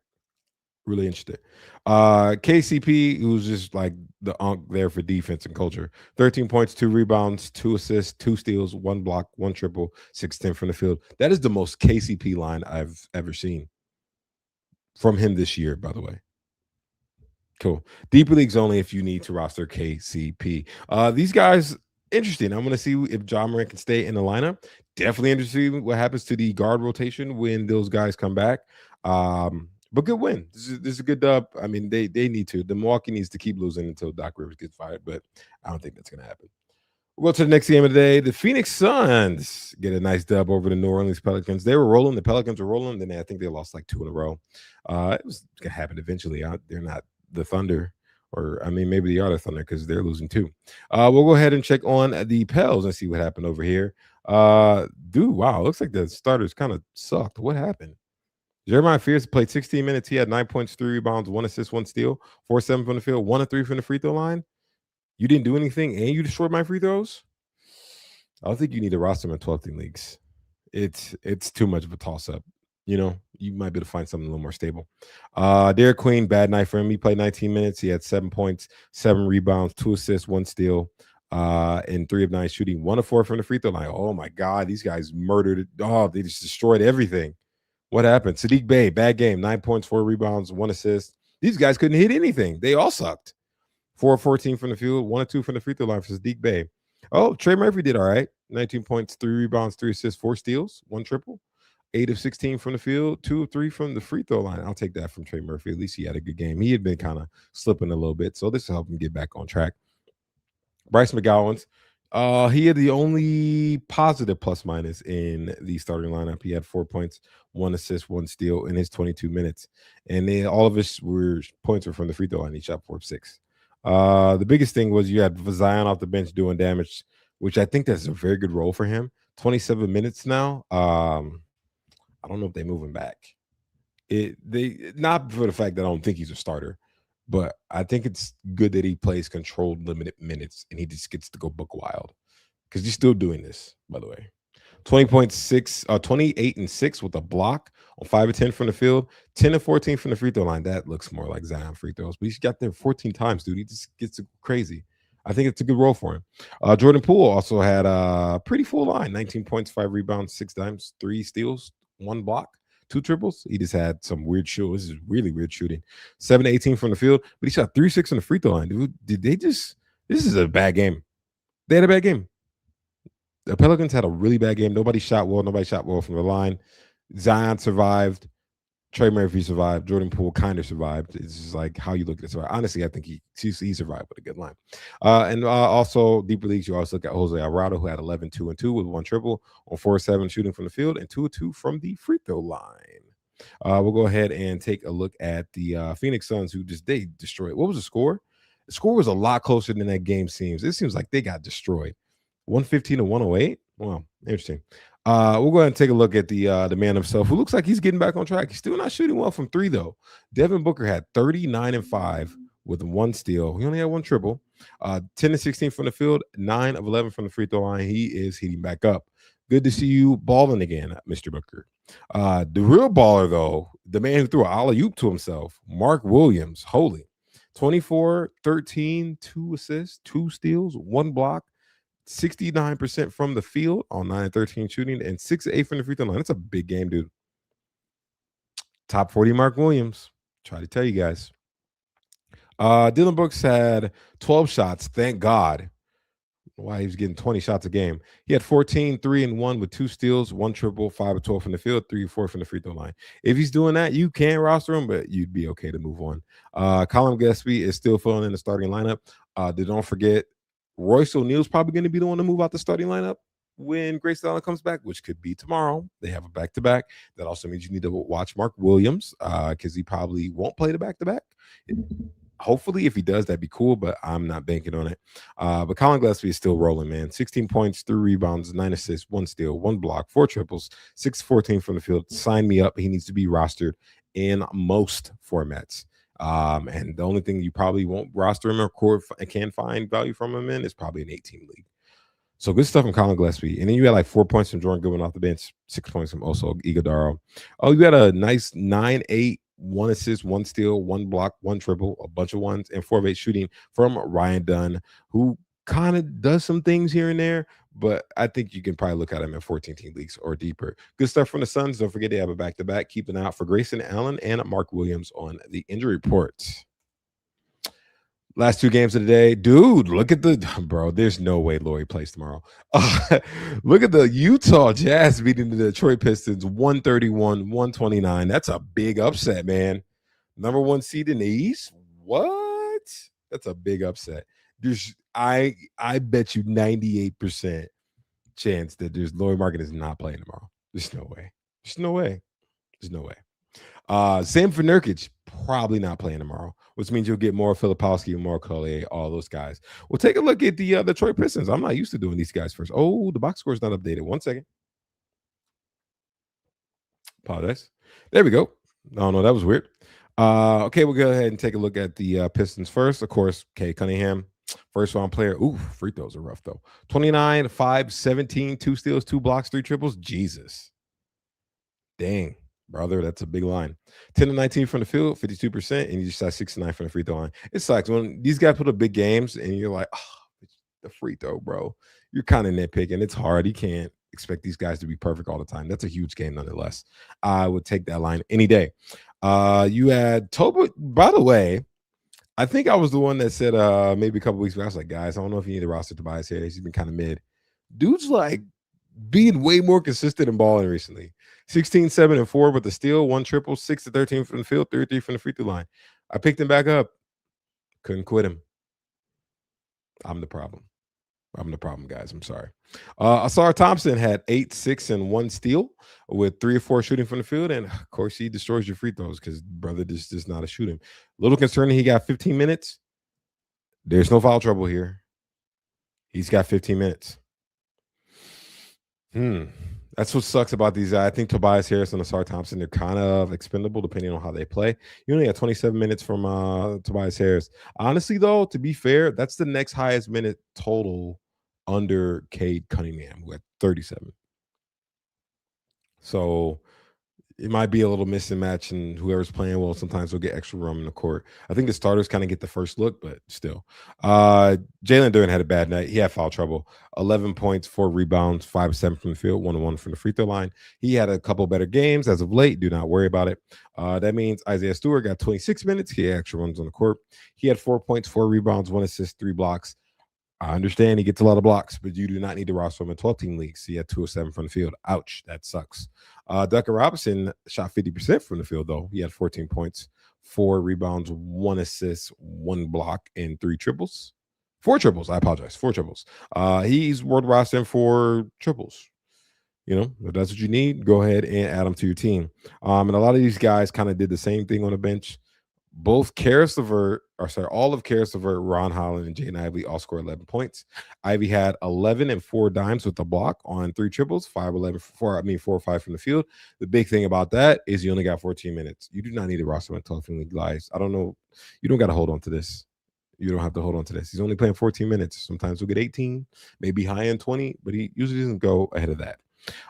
Really interested. KCP, who's just like the unk there for defense and culture. 13 points, 2 rebounds, 2 assists, 2 steals, 1 block, 1 triple, 6-10 from the field. That is the most KCP line I've ever seen from him this year, by the way. Cool. Deeper leagues only if you need to roster KCP. These guys, interesting. I'm going to see if John Morant can stay in the lineup. Definitely interesting what happens to the guard rotation when those guys come back. But good win. This is a good dub. I mean, they need to. The Milwaukee needs to keep losing until Doc Rivers gets fired, but I don't think that's going to happen. We'll go to the next game of the day. The Phoenix Suns get a nice dub over the New Orleans Pelicans. They were rolling. The Pelicans were rolling. Then I think they lost like 2 in a row. It was going to happen eventually. They're not the Thunder, or I mean, maybe they are the Thunder because they're losing too. We'll go ahead and check on the Pels and see what happened over here. Dude, wow, looks like the starters kind of sucked. What happened? Jeremiah Fierce played 16 minutes. He had 9 points, 3 rebounds, 1 assist, 1 steal, 4-7 from the field, 1 of 3 from the free throw line. You didn't do anything, and you destroyed my free throws. I don't think you need to roster him in 12 team leagues. It's too much of a toss up. You know, you might be able to find something a little more stable. Derek Queen, bad night for him. He played 19 minutes. He had 7 points, 7 rebounds, 2 assists, 1 steal, and 3 of 9 shooting, 1 of 4 from the free throw line. Oh my God, these guys murdered it. Oh, they just destroyed everything. What happened? Sadiq Bey, bad game, 9 points, 4 rebounds, 1 assist. These guys couldn't hit anything. They all sucked. 4 of 14 from the field, 1 of 2 from the free throw line for Sadiq Bey. Oh, Trey Murphy did all right. 19 points, 3 rebounds, 3 assists, 4 steals, 1 triple. 8 of 16 from the field, 2 of 3 from the free throw line. I'll take that from Trey Murphy. At least he had a good game. He had been kind of slipping a little bit, so this will help him get back on track. Bryce McGowan's, he had the only positive plus minus in the starting lineup. He had 4 points, 1 assist, 1 steal in his 22 minutes. And then all of his points were from the free throw line. He shot 4 of 6. The biggest thing was you had Zion off the bench doing damage, which I think that's a very good role for him. 27 minutes now. I don't know if they move him back. They not for the fact that I don't think he's a starter, but I think it's good that he plays controlled limited minutes and he just gets to go book wild because he's still doing this, by the way. 20.6, 28 and 6 with a block on 5 of 10 from the field, 10 of 14 from the free throw line. That looks more like Zion free throws, but he's got there 14 times, dude. He just gets crazy. I think it's a good role for him. Jordan Poole also had a pretty full line, 19 points, 5 rebounds, 6 dimes, 3 steals, 1 block, 2 triples. He just had some weird shoot. This is really weird shooting. 7 to 18 from the field, but he shot 3-6 on the free throw line. Dude, did they just? This is a bad game. They had a bad game. The Pelicans had a really bad game. Nobody shot well. Nobody shot well from the line. Zion survived. Trey Murphy survived. Jordan Poole kind of survived. It's just like how you look at it. So honestly, I think he survived with a good line. And also, deeper leagues, you also look at Jose Alvarado, who had 11, 2 and 2 with 1 triple on 4-7 shooting from the field and 2 of 2 from the free throw line. We'll go ahead and take a look at the Phoenix Suns, who they destroyed. What was the score? The score was a lot closer than that game seems. It seems like they got destroyed. 115 to 108. Wow, interesting. We'll go ahead and take a look at the man himself, who looks like he's getting back on track. He's still not shooting well from 3, though. Devin Booker had 39 and 5 with 1 steal. He only had 1 triple. 10 to 16 from the field, 9 of 11 from the free throw line. He is heating back up. Good to see you balling again, Mr. Booker. The real baller, though, the man who threw an alley-oop to himself, Mark Williams. Holy. 24, 13, 2 assists, 2 steals, 1 block. 69% from the field on 9-13 shooting and 6-8 from the free throw line. That's a big game, dude. Top 40 Mark Williams. Try to tell you guys. Dylan Brooks had 12 shots. Thank God. Why he was getting 20 shots a game. He had 14, 3 and 1 with 2 steals, 1 triple, 5 of 12 from the field, 3 or 4 from the free throw line. If he's doing that, you can roster him, but you'd be okay to move on. Colin Gillespie is still filling in the starting lineup. Don't forget, Royce O'Neal's probably going to be the one to move out the starting lineup when Grayson Allen comes back, which could be tomorrow. They have a back-to-back. That also means you need to watch Mark Williams because he probably won't play the back-to-back. Hopefully, if he does, that'd be cool, but I'm not banking on it. But Colin Gillespie is still rolling, man. 16 points, 3 rebounds, 9 assists, 1 steal, 1 block, 4 triples, 6-14 from the field. Sign me up. He needs to be rostered in most formats. And the only thing you probably won't roster him or can find value from him in is probably an 18 league. So good stuff from Colin Gillespie. And then you had like 4 points from Jordan Goodwin off the bench, 6 points from also Iguodaro. Oh, you had a nice 9-8, 1 assist, 1 steal, 1 block, 1 triple, a bunch of ones, and 4 of 8 shooting from Ryan Dunn, who kind of does some things here and there, but I think you can probably look at him in 14-team leagues or deeper. Good stuff from the Suns. Don't forget they have a back-to-back. Keep an eye out for Grayson Allen and Mark Williams on the injury reports. Last 2 games of the day. Dude, look at the bro. There's no way Laurie plays tomorrow. Look at the Utah Jazz beating the Detroit Pistons 131-129. That's a big upset, man. Number 1 seed in the East. What? That's a big upset. I bet you 98% chance that Laurie Market is not playing tomorrow. There's no way. There's no way. There's no way. Sam for Nurkic, probably not playing tomorrow, which means you'll get more Filipowski and more Collier, all those guys. We'll take a look at the Detroit Pistons. I'm not used to doing these guys first. Oh, the box score is not updated. 1 second. Apologize. There we go. Oh, no, that was weird. Okay, we'll go ahead and take a look at the Pistons first. Of course, Kay Cunningham, first round player. Ooh, free throws are rough, though. 29, 5, 17, 2 steals, 2 blocks, 3 triples. Jesus. Dang. Brother, that's a big line. 10-19 from the field, 52%, and you just shot 69 from the free throw line. It sucks when these guys put up big games and you're like, oh, the free throw, bro. You're kind of nitpicking. It's hard. You can't expect these guys to be perfect all the time. That's a huge game nonetheless. I would take that line any day. You had Toba, by the way, I think I was the one that said maybe a couple weeks ago, I was like, guys, I don't know if you need to roster Tobias Harris. He's been kind of mid. Dude's like being way more consistent in balling recently. 16, 7, and 4 with the steal, 1 triple, 6 to 13 from the field, 3 from the free throw line. I picked him back up. Couldn't quit him. I'm the problem. I'm the problem, guys. I'm sorry. Asar Thompson had 8, 6, and 1 steal with 3 or 4 shooting from the field. And of course, he destroys your free throws because brother just not a shooting. Little concerning, he got 15 minutes. There's no foul trouble here. He's got 15 minutes. That's what sucks about these. I think Tobias Harris and Asar Thompson, they're kind of expendable depending on how they play. You only got 27 minutes from Tobias Harris. Honestly, though, to be fair, that's the next highest minute total under Cade Cunningham, who had 37. So it might be a little mismatch, and whoever's playing well sometimes will get extra room in the court. I think the starters kind of get the first look, but still. Jalen Duren had a bad night. He had foul trouble. 11 points, 4 rebounds, 5 7 from the field, 1 from the free throw line. He had a couple better games as of late. Do not worry about it. That means Isaiah Stewart got 26 minutes. He had extra runs on the court. He had 4 points, 4 rebounds, 1 assist, 3 blocks. I understand he gets a lot of blocks, but you do not need to roster him in 12-team leagues. He had 2 of 7 from the field. Ouch, that sucks. Duncan Robinson shot 50% from the field, though. He had 14 points, 4 rebounds, 1 assist, 1 block, and 3 triples. 4 triples. I apologize. 4 triples. He's worth rostering for triples. You know, if that's what you need, go ahead and add them to your team. And a lot of these guys kind of did the same thing on the bench. Both all of Karis LeVert, Ron Holland, and Jaden Ivey all scored 11 points. Ivey had 11 and 4 dimes with the block on 3 triples, 5, 11, 4 or 5 from the field. The big thing about that is you only got 14 minutes. You do not need to roster him in 12 league guys. I don't know. You don't got to hold on to this. You don't have to hold on to this. He's only playing 14 minutes. Sometimes he'll get 18, maybe high end 20, but he usually doesn't go ahead of that.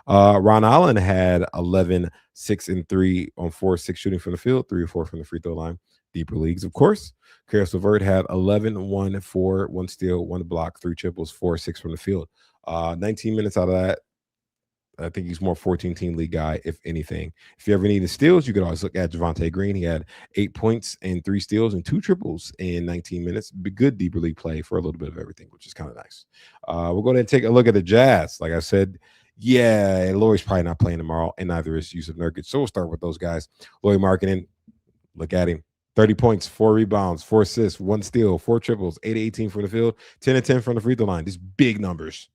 Ron Allen had 11, 6, and 3 on 4, 6 shooting from the field, 3 or 4 from the free throw line. Deeper leagues, of course. Karis LeVert had 11, 1, 4, 1 steal, 1 block, 3 triples, 4, 6 from the field. 19 minutes out of that. I think he's more 14-team league guy, if anything. If you ever need the steals, you can always look at Javonte Green. He had 8 points and 3 steals and 2 triples in 19 minutes. Good deeper league play for a little bit of everything, which is kind of nice. We'll go ahead and take a look at the Jazz. Like I said, yeah, Laurie's probably not playing tomorrow, and neither is Yusuf Nurkic. So we'll start with those guys. Lauri Markkanen, look at him. 30 points, 4 rebounds, 4 assists, 1 steal, 4 triples, 8 18 from the field, 10 and 10 from the free throw line. These big numbers.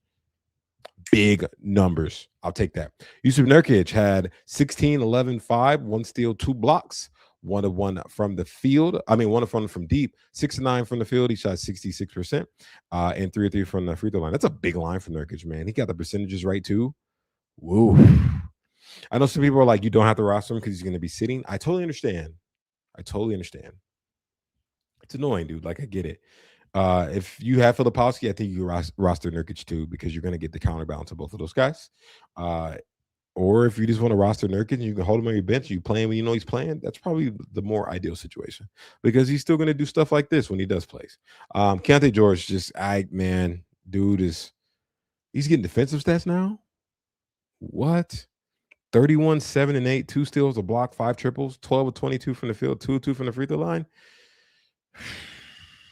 Big numbers. I'll take that. Yusuf Nurkic had 16, 11, 5, 1 steal, 2 blocks, 1 of 1 from the field. 1 of 1 from deep, 6 of 9 from the field. He shot 66%, and 3 of 3 from the free throw line. That's a big line for Nurkic, man. He got the percentages right too. Woo. I know some people are like, you don't have to roster him because he's going to be sitting. I totally understand. It's annoying, dude. Like, I get it. If you have Filipowski, I think you roster Nurkic too, because you're going to get the counterbalance of both of those guys. Or if you just want to roster Nurkic and you can hold him on your bench, you play him when you know he's playing, that's probably the more ideal situation because he's still going to do stuff like this when he does plays. Keontae George, dude he's getting defensive stats now. What? 31, 7 and 8, 2 steals, a block, 5 triples, 12 of 22 from the field, 2 of 2 from the free throw line.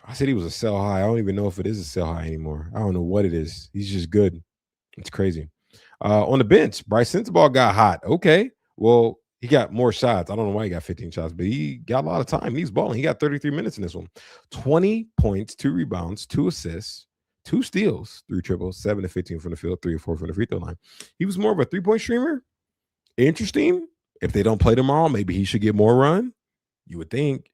I said he was a sell high. I don't even know if it is a sell high anymore. I don't know what it is. He's just good. It's crazy. On the bench, Bryce Sensabaugh got hot. Okay. Well, he got more shots. I don't know why he got 15 shots, but he got a lot of time. He's balling. He got 33 minutes in this one. 20 points, 2 rebounds, 2 assists, 2 steals, 3 triples, 7 to 15 from the field, 3 or 4 from the free throw line. He was more of a 3-point streamer. Interesting. If they don't play tomorrow, maybe he should get more run. You would think.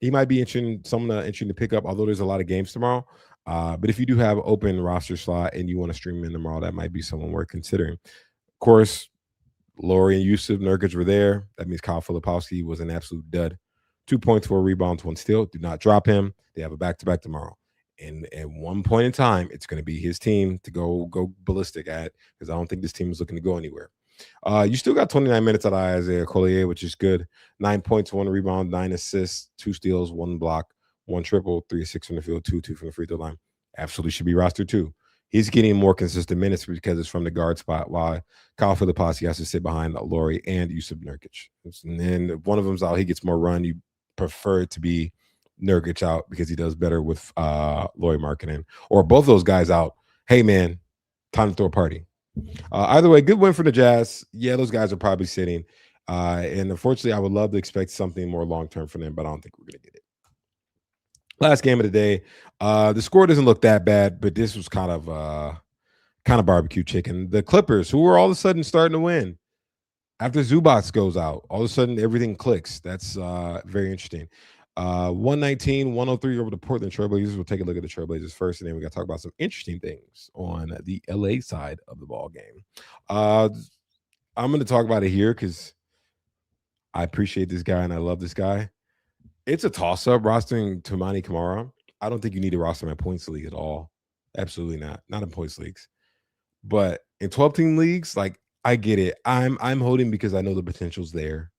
He might be interesting to pick up, although there's a lot of games tomorrow. But if you do have open roster slot and you want to stream him in tomorrow, that might be someone worth considering. Of course, Laurie and Yusuf Nurkic were there. That means Kyle Filipowski was an absolute dud. 2 points, 4 rebounds, 1 steal. Do not drop him. They have a back-to-back tomorrow. And at one point in time, it's going to be his team to go ballistic at, because I don't think this team is looking to go anywhere. You still got 29 minutes out of Isaiah Collier, which is good. 9 points, 1 rebound, 9 assists, 2 steals, 1 block, 1 triple, 3 of 6 from the field, 2 from the free throw line. Absolutely should be rostered too. He's getting more consistent minutes because it's from the guard spot, while Kyle Filipowski has to sit behind Laurie and Yusuf Nurkic. And then if one of them's out, he gets more run. You prefer it to be Nurkic out because he does better with Laurie marketing. Or both those guys out. Hey, man, time to throw a party. Either way, good win for the Jazz. Yeah, those guys are probably sitting. And unfortunately, I would love to expect something more long-term from them, but I don't think we're going to get it. Last game of the day. The score doesn't look that bad, but this was kind of barbecue chicken. The Clippers, who were all of a sudden starting to win. After Zubac goes out, all of a sudden everything clicks. That's very interesting. 119-103 over the Portland Trailblazers. We'll take a look at the Trailblazers first, and then we got to talk about some interesting things on the LA side of the ball game. I'm going to talk about it here because I appreciate this guy and I love this guy. It's a toss-up rostering Toumani Camara. I don't think you need to roster him in points league at all. Absolutely not in points leagues. But in 12-team leagues, like, I get it. I'm holding because I know the potential's there.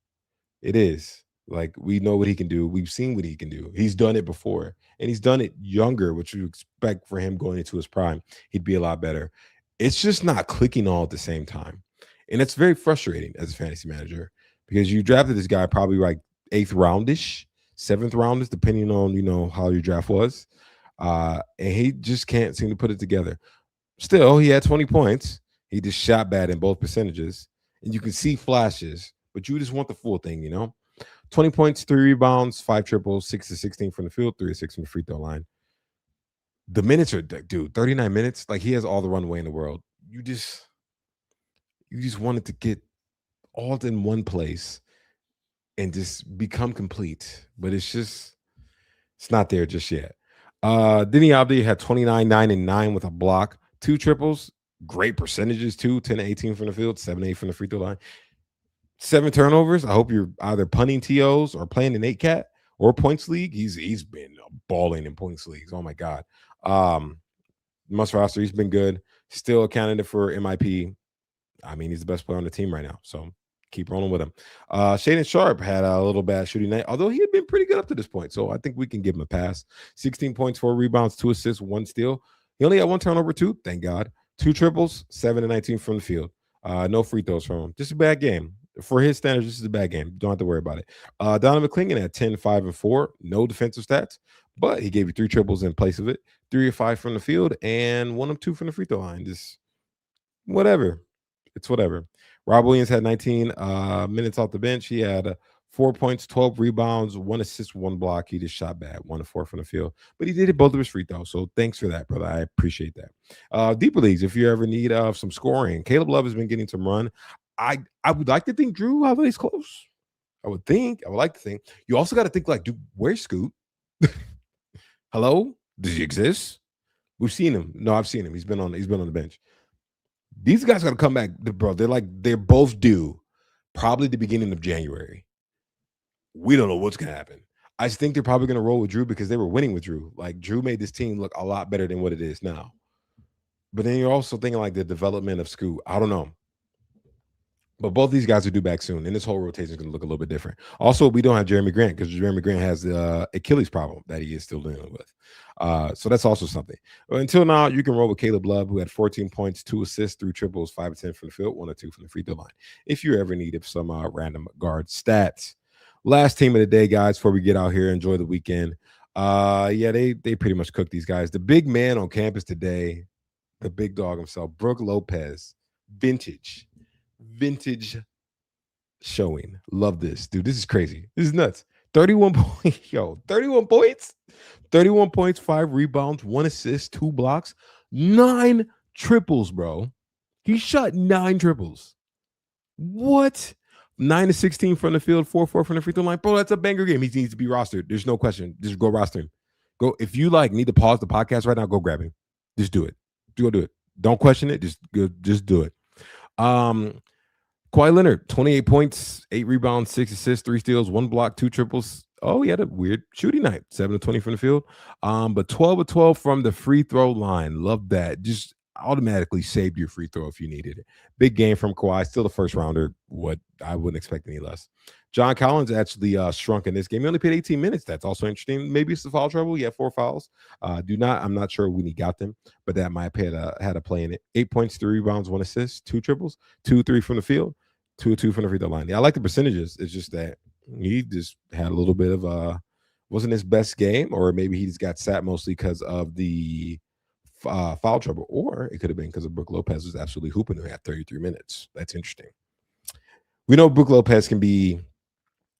It is. Like, we know what he can do. We've seen what he can do. He's done it before, and he's done it younger, which you expect for him going into his prime. He'd be a lot better. It's just not clicking all at the same time, and it's very frustrating as a fantasy manager because you drafted this guy probably like 8th roundish, 7th roundish, depending on how your draft was, and he just can't seem to put it together. Still, he had 20 points. He just shot bad in both percentages, and you can see flashes, but you just want the full thing, 20 points, 3 rebounds, 5 triples, 6 to 16 from the field, 3 to 6 from the free throw line. The minutes are, dude, 39 minutes. Like, he has all the runway in the world. You just want it to get all in one place and just become complete. But it's not there just yet. Deni Avdija had 29, 9, and 9 with a block, 2 triples, great percentages too, 10 to 18 from the field, 7 to 8 from the free throw line. 7 turnovers. I hope you're either punting TOs or playing an 8 cat or points league. He's been balling in points leagues. Oh my God. Must roster. He's been good. Still a candidate for MIP. I mean, he's the best player on the team right now. So keep rolling with him. Shaedon Sharpe had a little bad shooting night, although he had been pretty good up to this point. So I think we can give him a pass. 16 points, 4 rebounds, 2 assists, 1 steal. He only had 1 turnover too. Thank God. 2 triples, 7 to 19 from the field. No free throws from him. Just a bad game. For his standards, this is a bad game. Don't have to worry about it. Donovan Clingan had 10, 5, and 4. No defensive stats, but he gave you 3 triples in place of it. 3 or 5 from the field and 1 of 2 from the free throw line. Just whatever. It's whatever. Rob Williams had 19 minutes off the bench. He had 4 points, 12 rebounds, 1 assist, 1 block. He just shot bad, 1 of 4 from the field. But he did it both of his free throws. So thanks for that, brother. I appreciate that. Deeper leagues, if you ever need some scoring, Caleb Love has been getting some run. I would like to think Drew Holiday's close. I would like to think. You also got to think, like, dude, where's Scoot? Hello? Does he exist? We've seen him. No, I've seen him. He's been on the bench. These guys got to come back, bro. They're both due probably the beginning of January. We don't know what's going to happen. I just think they're probably going to roll with Drew because they were winning with Drew. Like Drew made this team look a lot better than what it is now. But then you're also thinking like the development of Scoot. I don't know. But both these guys will do back soon, and this whole rotation is going to look a little bit different. Also, we don't have Jeremy Grant because Jeremy Grant has the Achilles problem that he is still dealing with. So that's also something. But until now, you can roll with Caleb Love, who had 14 points, 2 assists, 3 triples, 5 of 10 from the field, 1 or 2 from the free throw line. If you ever needed some random guard stats. Last team of the day, guys, before we get out here, enjoy the weekend. Yeah, they pretty much cooked these guys. The big man on campus today, the big dog himself, Brooke Lopez, vintage showing. Love this, dude. This is crazy. This is nuts. 31 points. Yo, 31 points. 31 points, 5 rebounds, 1 assist, 2 blocks, 9 triples, bro. He shot 9 triples. What? 9 to 16 from the field, 4-4 from the free throw line. Bro, that's a banger game. He needs to be rostered. There's no question. Just go roster him. Go. If you like need to pause the podcast right now, go grab him. Just do it. Go do it. Don't question it. Just do it. Kawhi Leonard, 28 points, 8 rebounds, 6 assists, 3 steals, 1 block, 2 triples. Oh, he had a weird shooting night. 7 of 20 from the field. But 12 of 12 from the free throw line. Love that. Just automatically saved your free throw if you needed it. Big game from Kawhi. Still the first rounder. What I wouldn't expect any less. John Collins actually shrunk in this game. He only played 18 minutes. That's also interesting. Maybe it's the foul trouble. He had 4 fouls. I'm not sure when he got them, but that might have had a play in it. 8 points, 3 rebounds, 1 assist, 2 triples, 2-3 from the field, 2-2 from the free throw line. Yeah, I like the percentages. It's just that he just had a little bit of wasn't his best game, or maybe he just got sat mostly because of the foul trouble, or it could have been because of Brooke Lopez was absolutely hooping who had 33 minutes. That's interesting. We know Brooke Lopez can be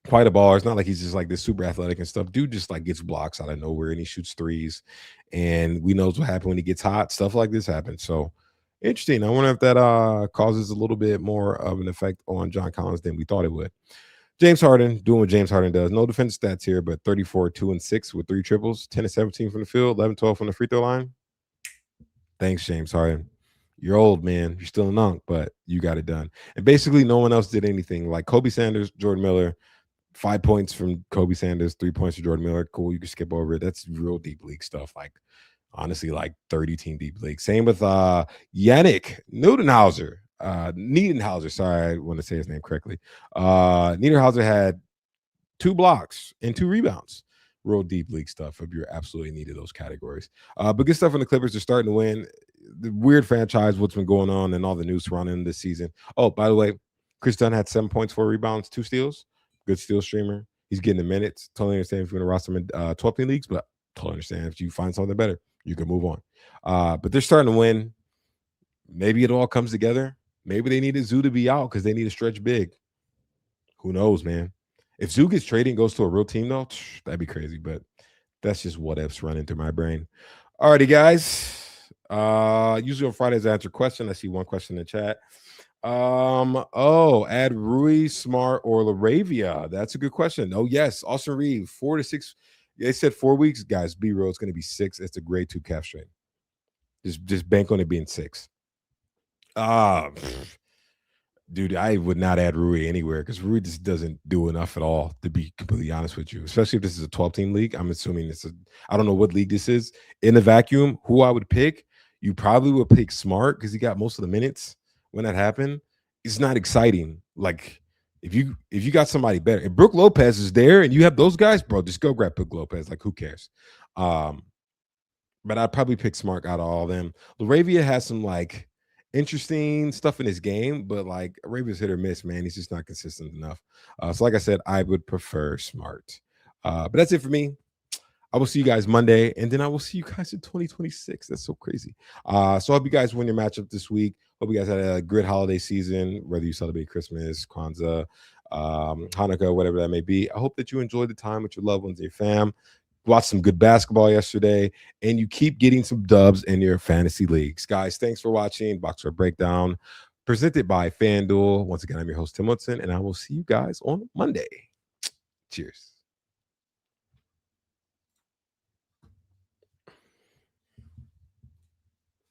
quite a baller. It's not like he's just like this super athletic and stuff. Dude just like gets blocks out of nowhere and he shoots threes. And we knows what happens when he gets hot. Stuff like this happens. So interesting. I wonder if that causes a little bit more of an effect on John Collins than we thought it would. James Harden doing what James Harden does. No defense stats here, but 34, 2 and 6 with 3 triples, 10 and 17 from the field, 11, 12 from the free throw line. Thanks, James Harden. You're old, man. You're still a nunk, but you got it done. And basically, no one else did anything. Like Kobe Sanders, Jordan Miller, 5 points from Kobe Sanders, 3 points from Jordan Miller. Cool. You can skip over it. That's real deep league stuff. Like, honestly, like 30-team deep league. Same with Yannick Niederhauser. Sorry, I want to say his name correctly. Niederhauser had 2 blocks and 2 rebounds. Real deep league stuff if you're absolutely needed those categories. But good stuff from the Clippers. They're starting to win. The weird franchise, what's been going on, and all the news surrounding this season. Oh, by the way, Chris Dunn had 7 points, 4 rebounds, 2 steals. Good steal streamer. He's getting the minutes. Totally understand if you're going to roster him in 12-team leagues, but totally understand if you find something better, you can move on. But they're starting to win. Maybe it all comes together. Maybe they needed Zoo to be out because they need to stretch big. Who knows, man? If Zoo gets traded and goes to a real team, though, that'd be crazy. But that's just what ifs running through my brain. Alrighty, guys. Usually on Fridays I answer question. I see one question in the chat. Add Rui, Smart, or LaRavia. That's a good question. Oh, yes. Austin Reeves, 4 to 6. They said 4 weeks, guys. B-roll, it's going to be 6. It's a grade 2 calf strain. Just bank on it being 6. Dude, I would not add Rui anywhere because Rui just doesn't do enough at all, to be completely honest with you, especially if this is a 12-team league. I'm assuming I don't know what league this is. In the vacuum, who I would pick, you probably would pick Smart because he got most of the minutes when that happened. It's not exciting. Like, if you got somebody better, if Brooke Lopez is there and you have those guys, bro, just go grab Brooke Lopez. Like, who cares? But I'd probably pick Smart out of all of them. LaRavia has some, like, interesting stuff in his game, but like Ravens hit or miss, man. He's just not consistent enough. So like I said, I would prefer Smart. But that's it for me. I will see you guys Monday, and then I will see you guys in 2026. That's so crazy. So I hope you guys win your matchup this week. Hope you guys had a great holiday season, whether you celebrate Christmas, Kwanzaa, Hanukkah, whatever that may be. I hope that you enjoyed the time with your loved ones and your fam. Watched some good basketball yesterday, and you keep getting some dubs in your fantasy leagues. Guys, thanks for watching Box Score Breakdown, presented by FanDuel. Once again, I'm your host, Tim Woodson, and I will see you guys on Monday. Cheers.